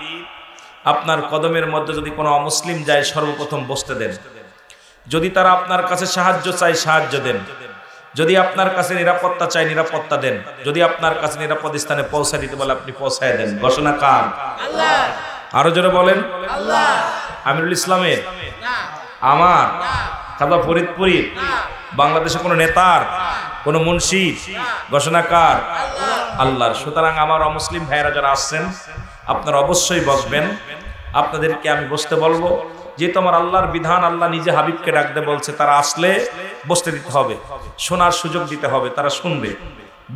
আপনার কদমের মধ্যে যদি কোনো অমুসলিম যায়, সর্বপ্রথম বসতে দেন। যদি তারা আপনার কাছে সাহায্য চায়, সাহায্য দেন। যদি আপনার কাছে নিরাপত্তা চায়, নিরাপত্তা দেন। যদি আপনার কাছে নিরাপদ স্থানে পৌঁছে দিতে বলে, আপনি পৌঁছায় দেন। ঘোষণা কার? আল্লাহ। আরো জোরে বলেন, আল্লাহ। আমিরুল ইসলামের? আমার? খাজা ফরিদপুরি? বাংলাদেশে কোনো নেতার, কোনো মুন্সির? ঘোষণা কার? আল্লাহর। সুতরাং আমার অমুসলিম ভাইয়েরা যারা আসছেন, আপনারা অবশ্যই বসবেন। আপনাদেরকে আমি বসতে বলবো, যেহেতু আমার আল্লাহর বিধান, আল্লাহ নিজে হাবিবকে ডাকতে বলছে, তারা আসলে বসতে দিতে হবে, শোনার সুযোগ দিতে হবে, তারা শুনবে,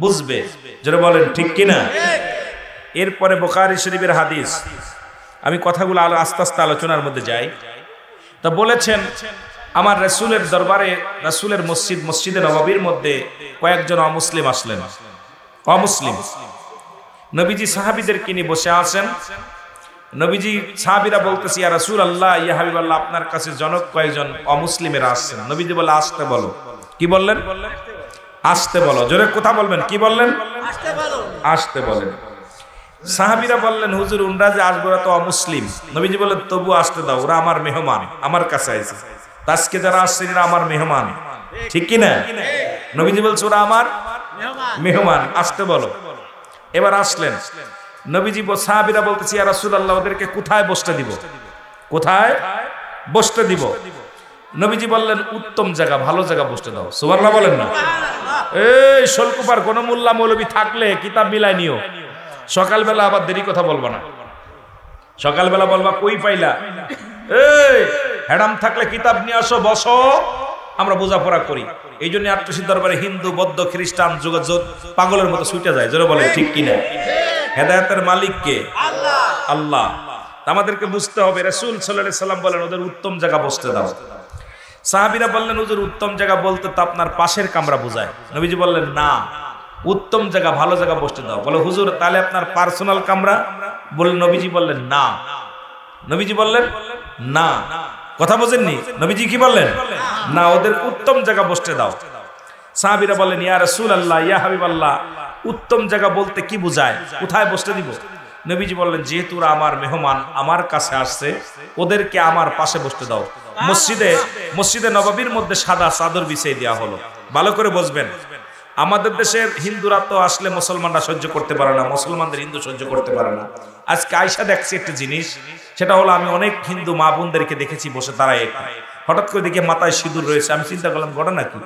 বুঝবে। যারা বলেন ঠিক কিনা? এরপরে বুখারী শরীফের হাদিস, আমি কথাগুলো আস্তে আস্তে আলোচনার মধ্যে যাই। তা বলেছেন, আমার রাসূলের দরবারে, রাসূলের মসজিদে নববীর মধ্যে কয়েকজন অমুসলিম আসলেন। অমুসলিম নবীজি সাহাবীদেরকে নিয়ে বসে আছেন। নবীজি সাহাবীরা বলতেছে, ইয়া রাসূলুল্লাহ, ইয়া হাবিবাল্লাহ, আপনার কাছে জনক কয়েকজন অমুসলিমেরা আসছেন। নবীজি বলে, আসতে বলো। কি বললেন? আসতে বলো। জোরে কথা বলবেন, কি বললেন? আসতে বলো। আসতে বলেন। সাহাবীরা বললেন, হুজুর, উনরা যে আসবে ওরা তো অমুসলিম। নবীজি বললেন, তবু আসতে দাও, ওরা আমার মেহমান, আমার কাছে আইছে। আজকে যারা আসছে এরা আমার মেহমান, ঠিক কিনা? নবীজি বলছে ওরা আমার মেহমান, আসতে বলো। এবার আসলেন নবীজি, সাহাবীরা বলতেছে ইয়া রাসূলুল্লাহ ওদেরকে কোথায় বসতে দিব, কোথায় বসতে দিব? নবীজি বললেন উত্তম জায়গা, ভালো জায়গা বসতে দাও। সুবহানাল্লাহ বলেন না? এই শোলকুপার কোন মোল্লা মৌলবী থাকলে কিতাব মিলাই নিও, সকালবেলা আবার দেরি কথা বলবা না। সকালবেলা বলবা কই পাইলা, এই হ্যাডাম থাকলে কিতাব নিয়ে আসো, বসো, আমরা বোঝাপড়া করি। এই জন্য আট্টসির দরবারে হিন্দু, বৌদ্ধ, খ্রিস্টান যোগাযোগ পাগলের মতো ছুটে যায়। জোরে বলে ঠিক কিনা? হেদায়েতের মালিক কে? আল্লাহ। আমাদেরকে বুঝতে হবে রাসূল সাল্লাল্লাহু আলাইহি সাল্লাম বলেন ওদের উত্তম জায়গা বসতে দাও। সাহাবীরা বললেন হুজুর উত্তম জায়গা বলতে তো আপনার পাশের কামরা বোঝায়। নবীজি বললেন না, উত্তম জায়গা, ভালো জায়গা বসতে দাও। বলে হুজুর তাহলে আপনার পার্সোনাল কামরা? বললেন, নবীজি বললেন না। নবীজি বললেন না, কথা বোঝেননি? নবীজি কি বললেন? না, ওদের উত্তম জায়গা বসতে দাও। সাহাবীরা বললেন ইয়া রাসূলুল্লাহ, ইয়া হাবিবাল্লাহ, উত্তম জায়গা বলতে কি বোঝায়, কোথায় বসতে দিব? নবীজি বললেন যেহেতু ওরা আমার মেহমান, আমার কাছে আসছে, ওদেরকে আমার পাশে বসতে দাও। মসজিদে নববীর মধ্যে সাদা চাদর বিছিয়ে দেওয়া হলো। ভালো করে বুঝবেন, আমাদের দেশের হিন্দুরা তো আসলে মুসলমানরা সহ্য করতে পারে না, মুসলমানদের হিন্দু সহ্য করতে পারে না। আজকে আয়সা দেখছি একটা জিনিস, সেটা হলো আমি অনেক হিন্দু মা বোনদেরকে দেখেছি বসে, তারা হঠাৎ করে দেখে মাথায় সিঁদুর রয়েছে। আমি চিন্তা করলাম ঘটনা কি?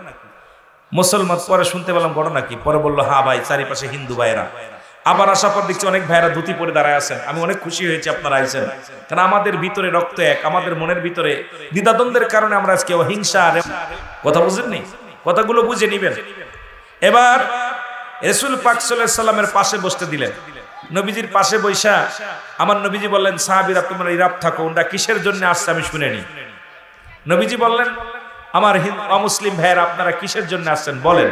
মুসলমান, পরে শুনতে পেলাম ঘটনা কি, পরে বললো হ্যাঁ ভাই চারিপাশে হিন্দু ভাইরা। আবার আসার পর দেখছি অনেক ভাইরা ধুতি পরে দাঁড়ায় আছেন। আমি অনেক খুশি হয়েছি আপনারা আইছেন, কারণ আমাদের ভিতরে রক্ত এক, আমাদের মনের ভিতরে দ্বিধাদ্বন্দ্বের কারণে আমরা আজকে অহিংসা, কথা বুঝেননি? কথাগুলো বুঝে নিবেন। এবার রাসূল পাক সাল্লাল্লাহু আলাইহি সাল্লামের পাশে বসতে দিলেন। নবীজির পাশে বৈশা আমার নবীজি বললেন সাহাবীরা তোমরা নীরব থাকো, ওরা কিসের জন্য আসছে আমি শুনে নি। নবীজি বললেন আমার অমুসলিম ভাইয়েরা আপনারা কিসের জন্য আসছেন বলেন।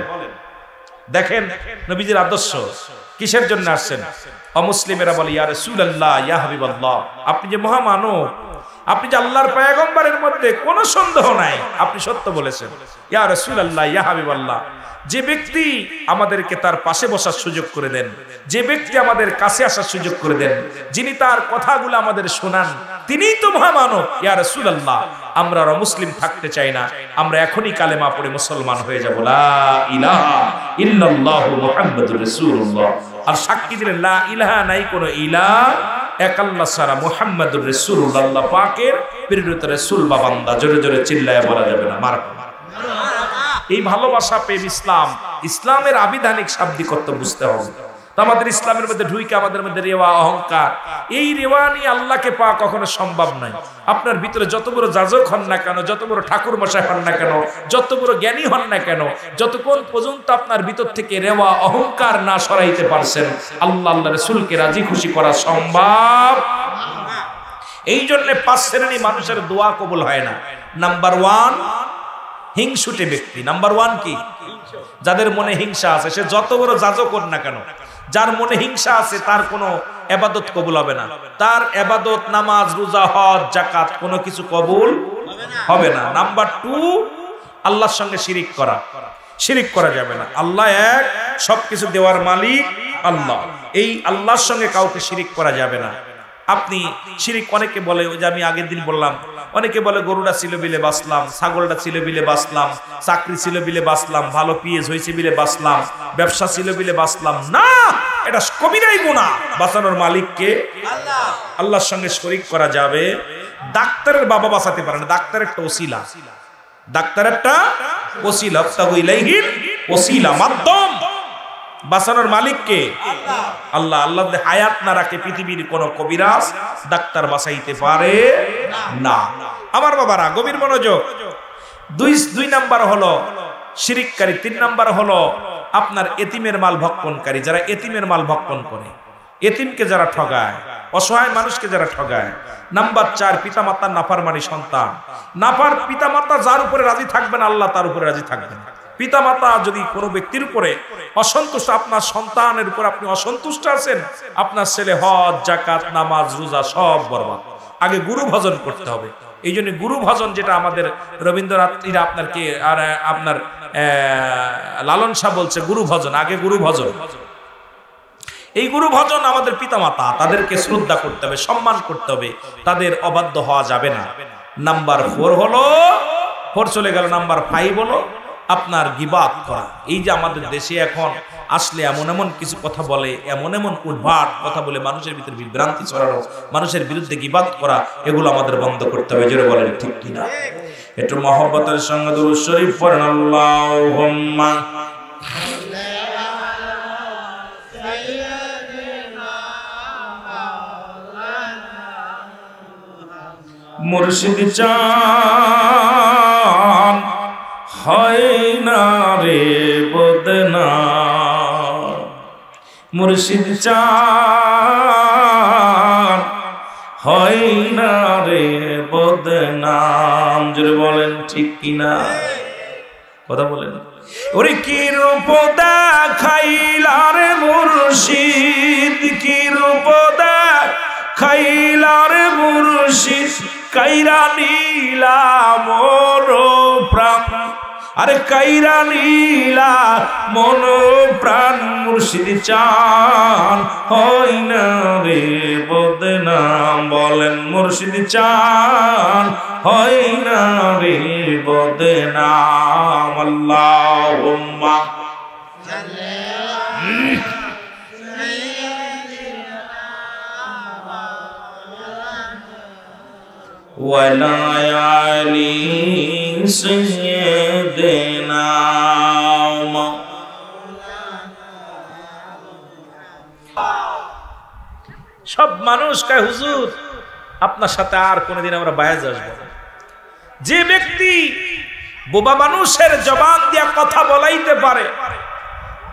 দেখেন নবীজির আদর্শ, কিসের জন্য আসছেন? অমুসলিমেরা বলে ইয়া রাসূলুল্লাহ, ইয়া হাবিবাল্লাহ, আপনি যে মহামানব, আপনি যে আল্লাহর পয়গম্বরের মধ্যে কোনো সন্দেহ নাই, আপনি সত্য বলেছেন। ইয়া রাসূলুল্লাহ, ইয়া হাবিবাল্লাহ, যে ব্যক্তি আমাদেরকে তার পাশে বসার সুযোগ করে দেন, যে ব্যক্তি আমাদের কাছে আসার সুযোগ করে দেন, যিনি তার কথাগুলো আমাদের শোনান, তিনিই তো মহামানব। ইয়া রাসূলুল্লাহ, আমরা মুসলিম থাকতে চাই না, আমরা এখনই কালেমা পড়ে মুসলমান হয়ে যাব, লা ইলাহা ইল্লাল্লাহু মুহাম্মাদুর রাসূলুল্লাহ। আর সাক্ষী দিলেন লা ইলাহা, নাই কোনো ইলাহ, এক আল্লাহ ছাড়া, মুহাম্মাদুর রাসূলুল্লাহ, আল্লাহ পাকের প্রেরিত রাসূল বা বান্দা। জোরে জোরে চিল্লায়া বলা যাবে না মারহাবা। এই ভালোবাসা, প্রেম, ইসলাম, ইসলামের আবিধানিক শাব্দিকত্ব বুঝতে হবে। তো আমাদের ইসলামের মধ্যে ঢুইকে আমাদের মধ্যে রেওয়া, অহংকার, এই রেওয়া নিয়ে আল্লাহকে পাওয়া কখনো সম্ভব নয়। আপনার ভিতরে যত বড় যাজক হন না কেন, যত বড় ঠাকুর মশাই হন না কেন, যত বড় জ্ঞানী হন না কেন, যতক্ষণ পর্যন্ত আপনার ভিতর থেকে রেওয়া, অহংকার না সরাইতে পারছেন, আল্লাহ আল্লাহ রাসূলকে রাজি খুশি করা সম্ভব। এই জন্য 5 শ্রেণী মানুষের দোয়া কবুল হয় না। নাম্বার 1 হিংসুটে ব্যক্তি। নাম্বার 1 কি? যাদের মনে হিংসা আছে, সে যত বড় যাজক হোক না কেন, যার মনে হিংসা আছে তার কোনো ইবাদত কবুল হবে না। তার ইবাদত, নামাজ, রোজা, হজ, যাকাত কোনো কিছু কবুল হবে না। নাম্বার 2 আল্লাহর সঙ্গে শিরিক করা। শিরিক করা যাবে না। আল্লাহ এক, সবকিছু দেওয়ার মালিক আল্লাহ, এই আল্লাহর সঙ্গে কাউকে শিরিক করা যাবে না। আপনি শিরিক, অনেকে বলে, ওই যে আমি আগের দিন বললাম, অনেকে বলে গরুটা ছিল বিলে বাঁচলাম, ছাগলটা ছিল বিলে বাঁচলাম, চাকরি ছিল বিলে বাঁচলাম, ভালো পিএস হয়েছে বিলে বাঁচলাম, ব্যবসা ছিল বিলে বাঁচলাম। না, এটা কবিরাই গুনাহ। বাঁচানোর মালিককে আল্লাহ, আল্লাহর সঙ্গে শরীক করা যাবে। ডাক্তারের বাবা বাঁচাতে পারে না, ডাক্তার একটা ওসিলা, ডাক্তার একটা ওসিলা, তাগু ইলাইহিল ওসিলা, মাধ্যম। বাঁচানোর মালিককে আল্লাহ। আল্লাহ যদি হায়াত না রাখে পৃথিবীর কোন কবিরাজ ডাক্তার বাঁচাইতে পারে না। আমার বাবারা গভীর মনোযোগ। 2 নাম্বার হলো শিরিককারী। 3 নাম্বার হলো আপনার এতিমের মাল ভক্ষণকারী, যারা এতিমের মাল ভক্ষণ করে, এতিমকে যারা ঠগায়, অসহায় মানুষকে যারা ঠগায়। নাম্বার 4 পিতামাতার নাফরমানি সন্তান। পিতামাতা যার উপরে রাজি থাকবেন আল্লাহ তার উপরে রাজি থাকবেন। পিতামাতা যদি কোনো ব্যক্তির উপরে অসন্তুষ্ট, আপনার সন্তানের উপর আপনি অসন্তুষ্ট আছেন, আপনার ছেলে হজ, যাকাত, নামাজ, রোজা সব বরবাদ। আগে গুরু ভজন করতে হবে। এই জন্য গুরু ভজন, যেটা আমাদের রবীন্দ্রনাথীরা আপনারকে আর আপনার লালন শাহ বলছে গুরু ভজন, আগে গুরু ভজন। এই গুরু ভজন আমাদের পিতামাতা, তাদেরকে শ্রদ্ধা করতে হবে, সম্মান করতে হবে, তাদের অবাধ্য হওয়া যাবে না। নাম্বার 4 হলো, 4 চলে গেল, নাম্বার 5 হলো আপনার গিবাত করা। এই যে আমাদের দেশে এখন আসলে এমন এমন কিছু কথা বলে, এমন এমন উদ্ভাট কথা বলে মানুষের ভিতরে বিভ্রান্তি ছড়ানো, মানুষের বিরুদ্ধে গিবাত করা, এগুলো আমাদের বন্ধ করতে হবে। জোরে বলেন ঠিক কিনা? একটু মহব্বতের সঙ্গে দুরূদ শরীফ পড়েন। আল্লাহুম্মা মুর্শিদ চান হয় না রে বদনাম, মুর্শিদ চান হয় না রে বদনাম। জোরে বলেন ঠিক কিনা? কথা বলেন। ওরে কি রূপ দেখাইলার মুর্শিদ, কি রূপ দেখাইলার মুর্শিদ, কাইরা নীলা মন প্রাণ, আরে কাইরা নীলা মন প্রাণ, মুর্শিদ চান হয় না রে বদনাম। বলেন মুর্শিদ চান হয় না রে বদনাম। আল্লাহুম্মা ওয়ালা আলি সাইয়্যিদিনা। সব মানুষ কয় হুজুর আপনার সাথে আর কোনোদিন আমরা বায়াজ আসবো না। যে ব্যক্তি বোবা মানুষের জবান দিয়া কথা বলাইতে পারে,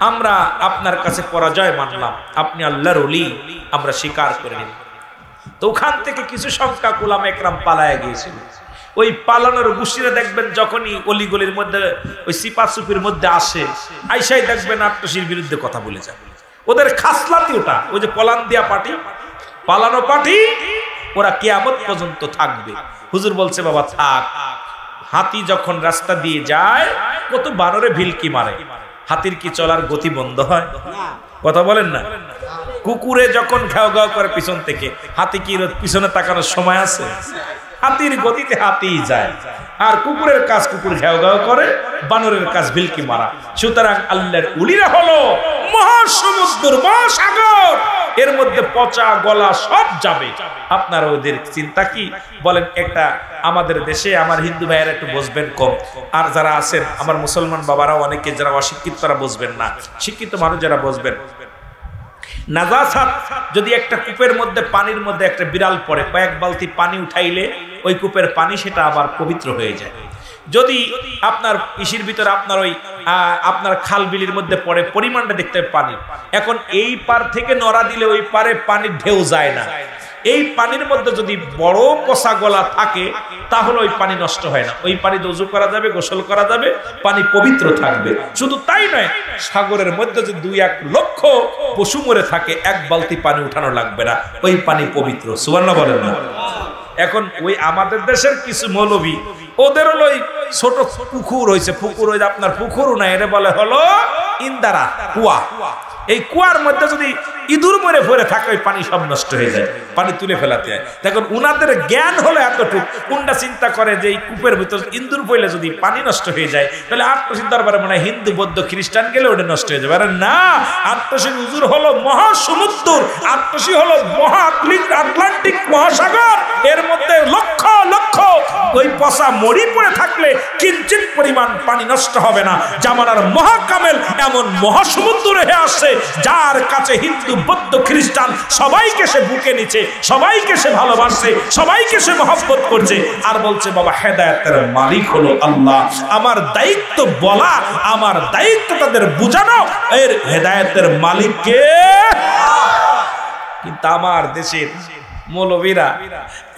আমরা আপনার কাছে পরাজয় মানলাম, আপনি আল্লাহর ওলি, আমরা স্বীকার করে নিলাম। তো ওখান থেকে কিছু সংখ্যক উলামা একরাম পালায় গিয়েছিল। ওই পালানোর গুছিয়ে দেখবেন যখনই অলিগলির মধ্যে ওই সিপাসুপির মধ্যে আসে, আইসাই দেখবেন আট্টসির বিরুদ্ধে কথা বলে যায়। ওদের খাসলাতি ওটা, ওই যে পলান দিয়া পার্টি, পালানো পার্টি, ওরা কিয়ামত পর্যন্ত থাকবে। হুজুর বলছে বাবা থাক। হাতি যখন রাস্তা দিয়ে যায় কত বানরে ভিলকি মারে, হাতির কি চলার গতি বন্ধ হয়? কথা বলেন না। কুকুরে যখন ঘাও ঘাও করে পিছন থেকে, হাতি কি পিছনে তাকানোর সময় আছে? হাতির গতিতে হাতি যায়। আর কুকুরের কাজ কুকুর ঘেউ ঘেউ করে, বানরের কাজ ভিলকি মারা। সুতরাং আল্লাহর উলিরা হলো মহাসমুদ্র, মহাসাগর, এর মধ্যে পচা গলা সব যাবে। আপনার ওদের চিন্তা কি বলেন? একটা আমাদের দেশে আমার হিন্দু ভাইয়েরা একটু বসবেন কম, আর যারা আছেন আমার মুসলমান বাবারাও অনেকে যারা অশিক্ষিত তারা বসবেন না, শিক্ষিত মানুষ যারা বসবেন। নাজাসাত যদি একটা কূপের মধ্যে, পানির মধ্যে একটা বিড়াল পড়ে, কয়েক বালতি পানি উঠাইলে ওই কূপের পানি সেটা আবার পবিত্র হয়ে যায়। যদি আপনার ইসির ভিতরে আপনার ওই আপনার খাল বিলির মধ্যে পড়ে, পরিমাণটা দেখতে হবে পানির। এখন এই পার থেকে নড়া দিলে ওই পারে পানির ঢেউ যায় না। এই পানির মধ্যে যদি বড় পচা গলা থাকে তাহলে ওই পানি নষ্ট হয় না, ওই পানি ওযু করা যাবে, গোসল করা যাবে, পানি পবিত্র থাকবে। শুধু তাই নয়, সাগরের মধ্যে যদি 2-1 লক্ষ পশু মরে থাকে, এক বালতি পানি উঠানো লাগবে না, ওই পানি পবিত্র। সুবহানাল্লাহ বলেন না? এখন ওই আমাদের দেশের কিছু মৌলবী, ওদের হলো ছোট পুকুর হয়েছে, পুকুর হয়ে আপনার পুকুরও না, এটা বলে হলো ইন্দারা, কুয়া। এই কুয়ার মধ্যে যদি ইঁদুর মরে পড়ে থাকে ওই পানি সব নষ্ট হয়ে যায়, পানি তুলে ফেলাতে হয়। দেখুন উনাদের জ্ঞান হলো এতটুকু, কোনটা চিন্তা করে যে এই কূপের ভিতর ইঁদুর পড়লে যদি পানি নষ্ট হয়ে যায় তাহলে আট্টসির দরবারে মনে হয় হিন্দু বৌদ্ধ খ্রিস্টান গেলে ওটা নষ্ট হয়ে যাবে। আরে না, আট্টসির হুজুর হলো মহাসমুদ্র, আট্টসি হলো আটলান্টিক মহাসাগর, এর মধ্যে লক্ষ লক্ষ ওই পচা মরি পড়ে থাকলে কিঞ্চিত পরিমাণ পানি নষ্ট হবে না। জামানার মহাকামেল এমন মহাসমুদ্র হয়ে আসছে, যার কাছে হিন্দু বৌদ্ধ খ্রিস্টান সবাইকে সে বুকে নিচ্ছে, সবাইকে সে ভালোবাসছে, সবাইকে সে মহব্বত করছে, আর বলছে বাবা হেদায়েতের মালিক হলো আল্লাহ। আমার দায়িত্ব বলা, আমার দায়িত্ব তাদের বুঝানো, এর হেদায়েতের মালিক কে? কিন্তু আমার দেশের মৌলবীরা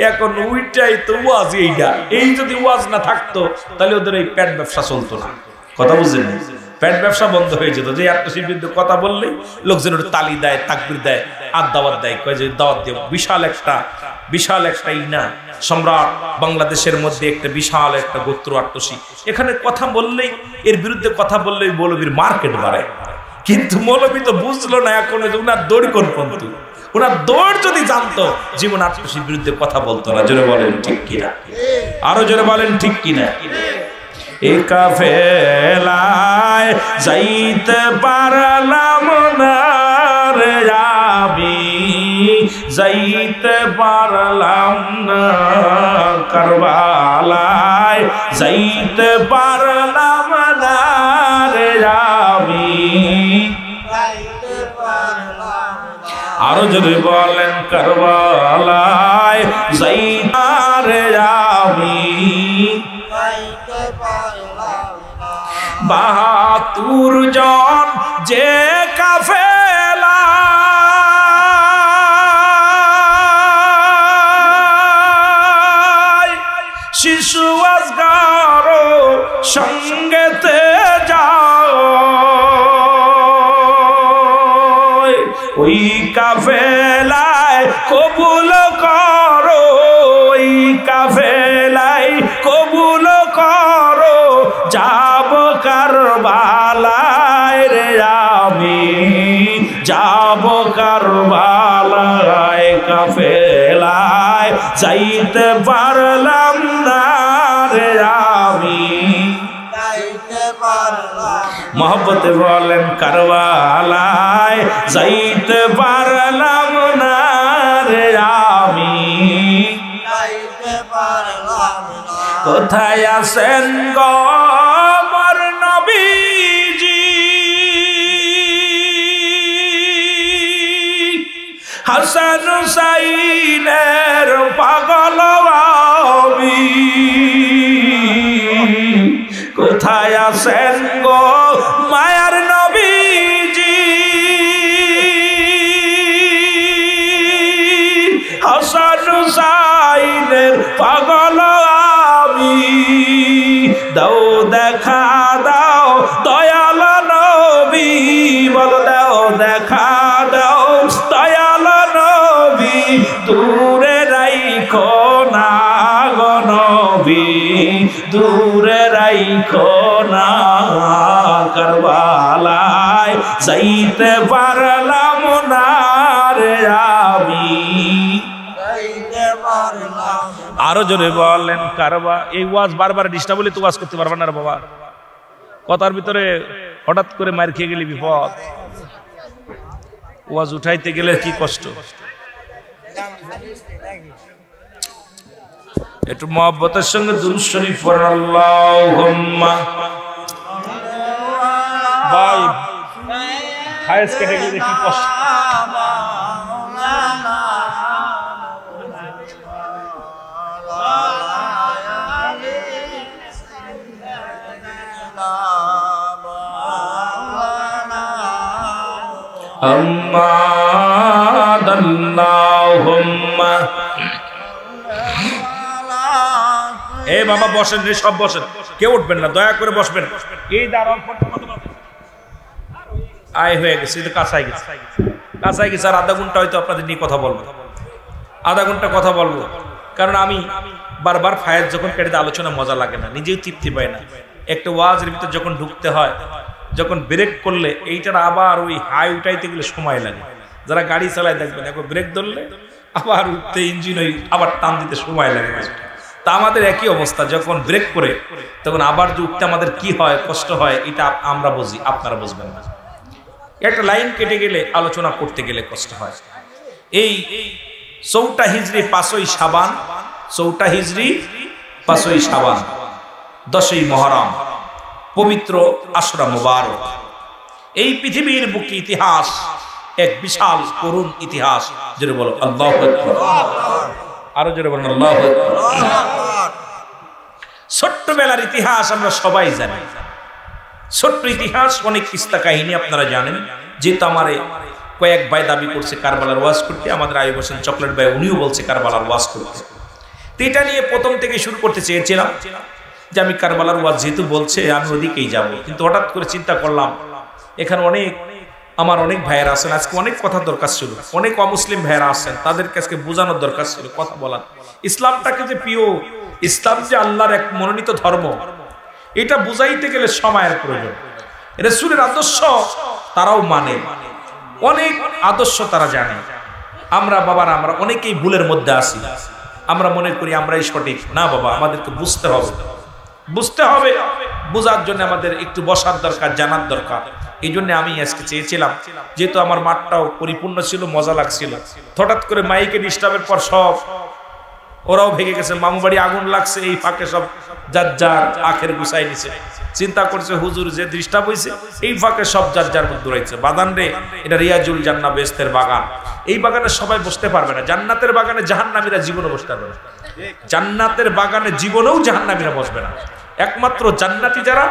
এখন ওইটাই তো ওয়াজ, এইটা এই যদি ওয়াজ না থাকতো তাহলে ওদের এই পেট ব্যবসা চলতো না। কথা বুঝলেন? পেট ব্যবসা বন্ধ হয়ে যেত। যে আট্টসির বিরুদ্ধে কথা বললেই লোকজন ওটা তালি দেয়, তাকবীর দেয়, আর দাওয়াত দেয়, কয় যে দাওয়াত দেব। বিশাল একটা ইনা সম্রাট, বাংলাদেশের মধ্যে একটা বিশাল একটা গোত্র আট্টসি, এখানে কথা বললেই, এর বিরুদ্ধে কথা বললেই মৌলবীর মার্কেট বাড়ে। কিন্তু মৌলবী তো বুঝলো না এখন উনার দৌড় কোন পন্থী, ওনার দৌড় যদি জানতো জীবন আট্টসির বিরুদ্ধে কথা বলতো না। জোরে বলেন ঠিক কিনা? আরো জোরে বলেন ঠিক কিনা? এ কাফেলায় যাইতে পারলাম না রে আমি যাইতে পারলাম না কারবালায় যাইতে পারলাম না রে আমি আরো যদি বলেন কারবালায় যাইতে রে আমি 72 জন যে কাফেলা শিশু আসগার সঙ্গেতে যাও ওই কাফেলায় কবুল করো ওই কাফেলায় কবুল করো যাব কারবালায় রে আমি যাব কারবালায় কাফেলায় যাইতে পারলাম না রে আমি মোহব্বতে বলেন কারবালায় যাইতে পারলাম না রে আমি কোথায় আছেন গো আমার নবীজি হাসান হুসাইনের পাগল আমি কোথায় আছেন গো মায়ার নবীজি হাসান হুসাইনের পাগল আমি দাও দেখা দাও দয়াল নবী বল দাও দেখা দাও দয়াল নবী দূরে রাইখো না গো নবী দূরে রাইখো না কারবালায় যাইতে পারলাম না রে আমি আরো জোরে বলেন কারবা এই ওয়াজ বারবার ডিস্টার্ব বলে তো ওয়াজ করতে পারবে না রে বাবা কথার ভিতরে হঠাৎ করে মার খেয়ে গেলে বিপদ ওয়াজ উঠাইতে গেলে কি কষ্ট একটু মহব্বতের সঙ্গে দুরূদ শরীফ পড়েন আল্লাহুম্মা ভাই হায়েস কেটে গেলে কি কষ্ট আল্লাহুম্মা এ বাবা বসেন রে সব বসেন কেউ উঠবেন না দয়া করে বসবেন এই দাঁড়ান আয় হয়ে গেছে এটা কাছাই গেছে আর আধা ঘন্টা হয়তো আপনাদের নিয়ে কথা বলবো আধা ঘন্টা কথা বলবো কারণ আমি বারবার ফায়ার যখন কেটে আলোচনা মজা লাগে না নিজেও তৃপ্তি পায় না একটা ওয়াজের ভিতর যখন ঢুকতে হয় যখন ব্রেক করলে এইটার আবার ওই হাই উঠাইতে গেলে সময় লাগে যারা গাড়ি চালায় দেখবেন একবার ব্রেক ধরলে আবার উঠতে ইঞ্জিন ওই আবার টান দিতে সময় লাগে তা আমাদের একই অবস্থা যখন ব্রেক করে তখন আবার যে উঠতে আমাদের কি হয় কষ্ট হয় এটা আমরা বুঝি আপনারা বুঝবেন না একটা লাইন কেটে গেলে আলোচনা করতে গেলে কষ্ট হয় এই 4 হিজরি 5ই শাবান 4 হিজরি 5ই শাবান 10ই মুহররম পবিত্র আশরা মুবারক এই পৃথিবীর বুকে ইতিহাস এক বিশাল করুণ ইতিহাস জোরে বলো আল্লাহু আকবার আরো জোরে বলেন আল্লাহু আকবার ছোট্টবেলার ইতিহাস আমরা সবাই জানি ছোট্ট ইতিহাস অনেক কিস্সা কাহিনী আপনারা জানেন যেহেতু আমারে কয়েক ভাই দাবি করছে কারবালার ওয়াজ করতে আমাদের আয়ুব হোসেন চকলেট ভাই উনিও বলছে কারবালার ওয়াজ করতে তো এটা নিয়ে প্রথম থেকে শুরু করতে চেয়েছিলাম যে আমি কারবালার ওয়াজ যেহেতু বলছে আমি ওদিকেই যাব কিন্তু হঠাৎ করে চিন্তা করলাম এখানে আমার অনেক ভাইয়েরা আছেন আজকে অনেক কথা দরকার ছিল অনেক অমুসলিম ভাইয়েরা আছেন তাদেরকে আজকে বোঝানোর দরকার ছিল কথা বলার ইসলামটাকে যে প্রিয় ইসলাম যে আল্লাহর এক মনোনীত ধর্ম এটা বুঝাইতে গেলে সময়ের প্রয়োজন রাসূলের আদর্শ তারাও মানে অনেক আদর্শ তারা জানে আমরা অনেকেই ভুলের মধ্যে আছি আমরা মনে করি আমরাই সঠিক না বাবা আমাদেরকে বুঝতে হবে বুঝতে হবে, বোঝার জন্য আমাদের একটু বসার দরকার, জানার দরকার। এই জন্য আমি আজকে চেয়েছিলাম, যেহেতু আমার মাঠটাও পরিপূর্ণ ছিল, মজা লাগছিল, হঠাৎ করে মাইকে ডিস্টার্বের পর সব ওরাও ভেঙে গেছে, মামু বাড়ি আগুন লাগছে, এই ফাঁকে সব যার যার আখের গুছাই নিছে, চিন্তা করছে হুজুর যে ডিস্টার্ব হয়েছে, এই ফাঁকে সব যার যার মধ্যে রয়েছে। বাগান রে, এটা রিয়াজুল জান্নাত বেহেশতের বাগান, এই বাগানে সবাই বসতে পারবে না। জান্নাতের বাগানে জাহান্নামীরা জীবনে বসতে পারবে না, জান্নাতের বাগানে জীবনেও জাহান্নামীরা বসবে না। একমাত্র জান্নাতি যারা,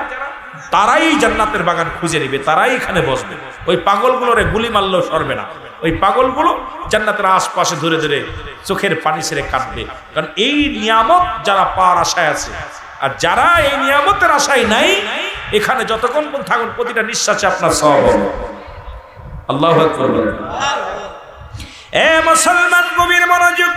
তারাই জান্নাতের বাগান খুঁজে নিবে, তারাই এখানে বসবে। ওই পাগলগুলোরে গুলি মারলেও সরবে না, ওই পাগলগুলো জান্নাতের আশপাশে ধরে ধরে চোখের পানি ছেড়ে কাঁদবে। কারণ এই নিয়ামত যারা পাওয়ার আশায় আছে, আর যারা এই নিয়ামতের আশায় নাই, এখানে যতক্ষণ থাকুন প্রতিটা নিঃশ্বাসে আপনার সওয়াব হবে। আল্লাহু আকবার। এ মুসলমান, গভীর মনোযোগ।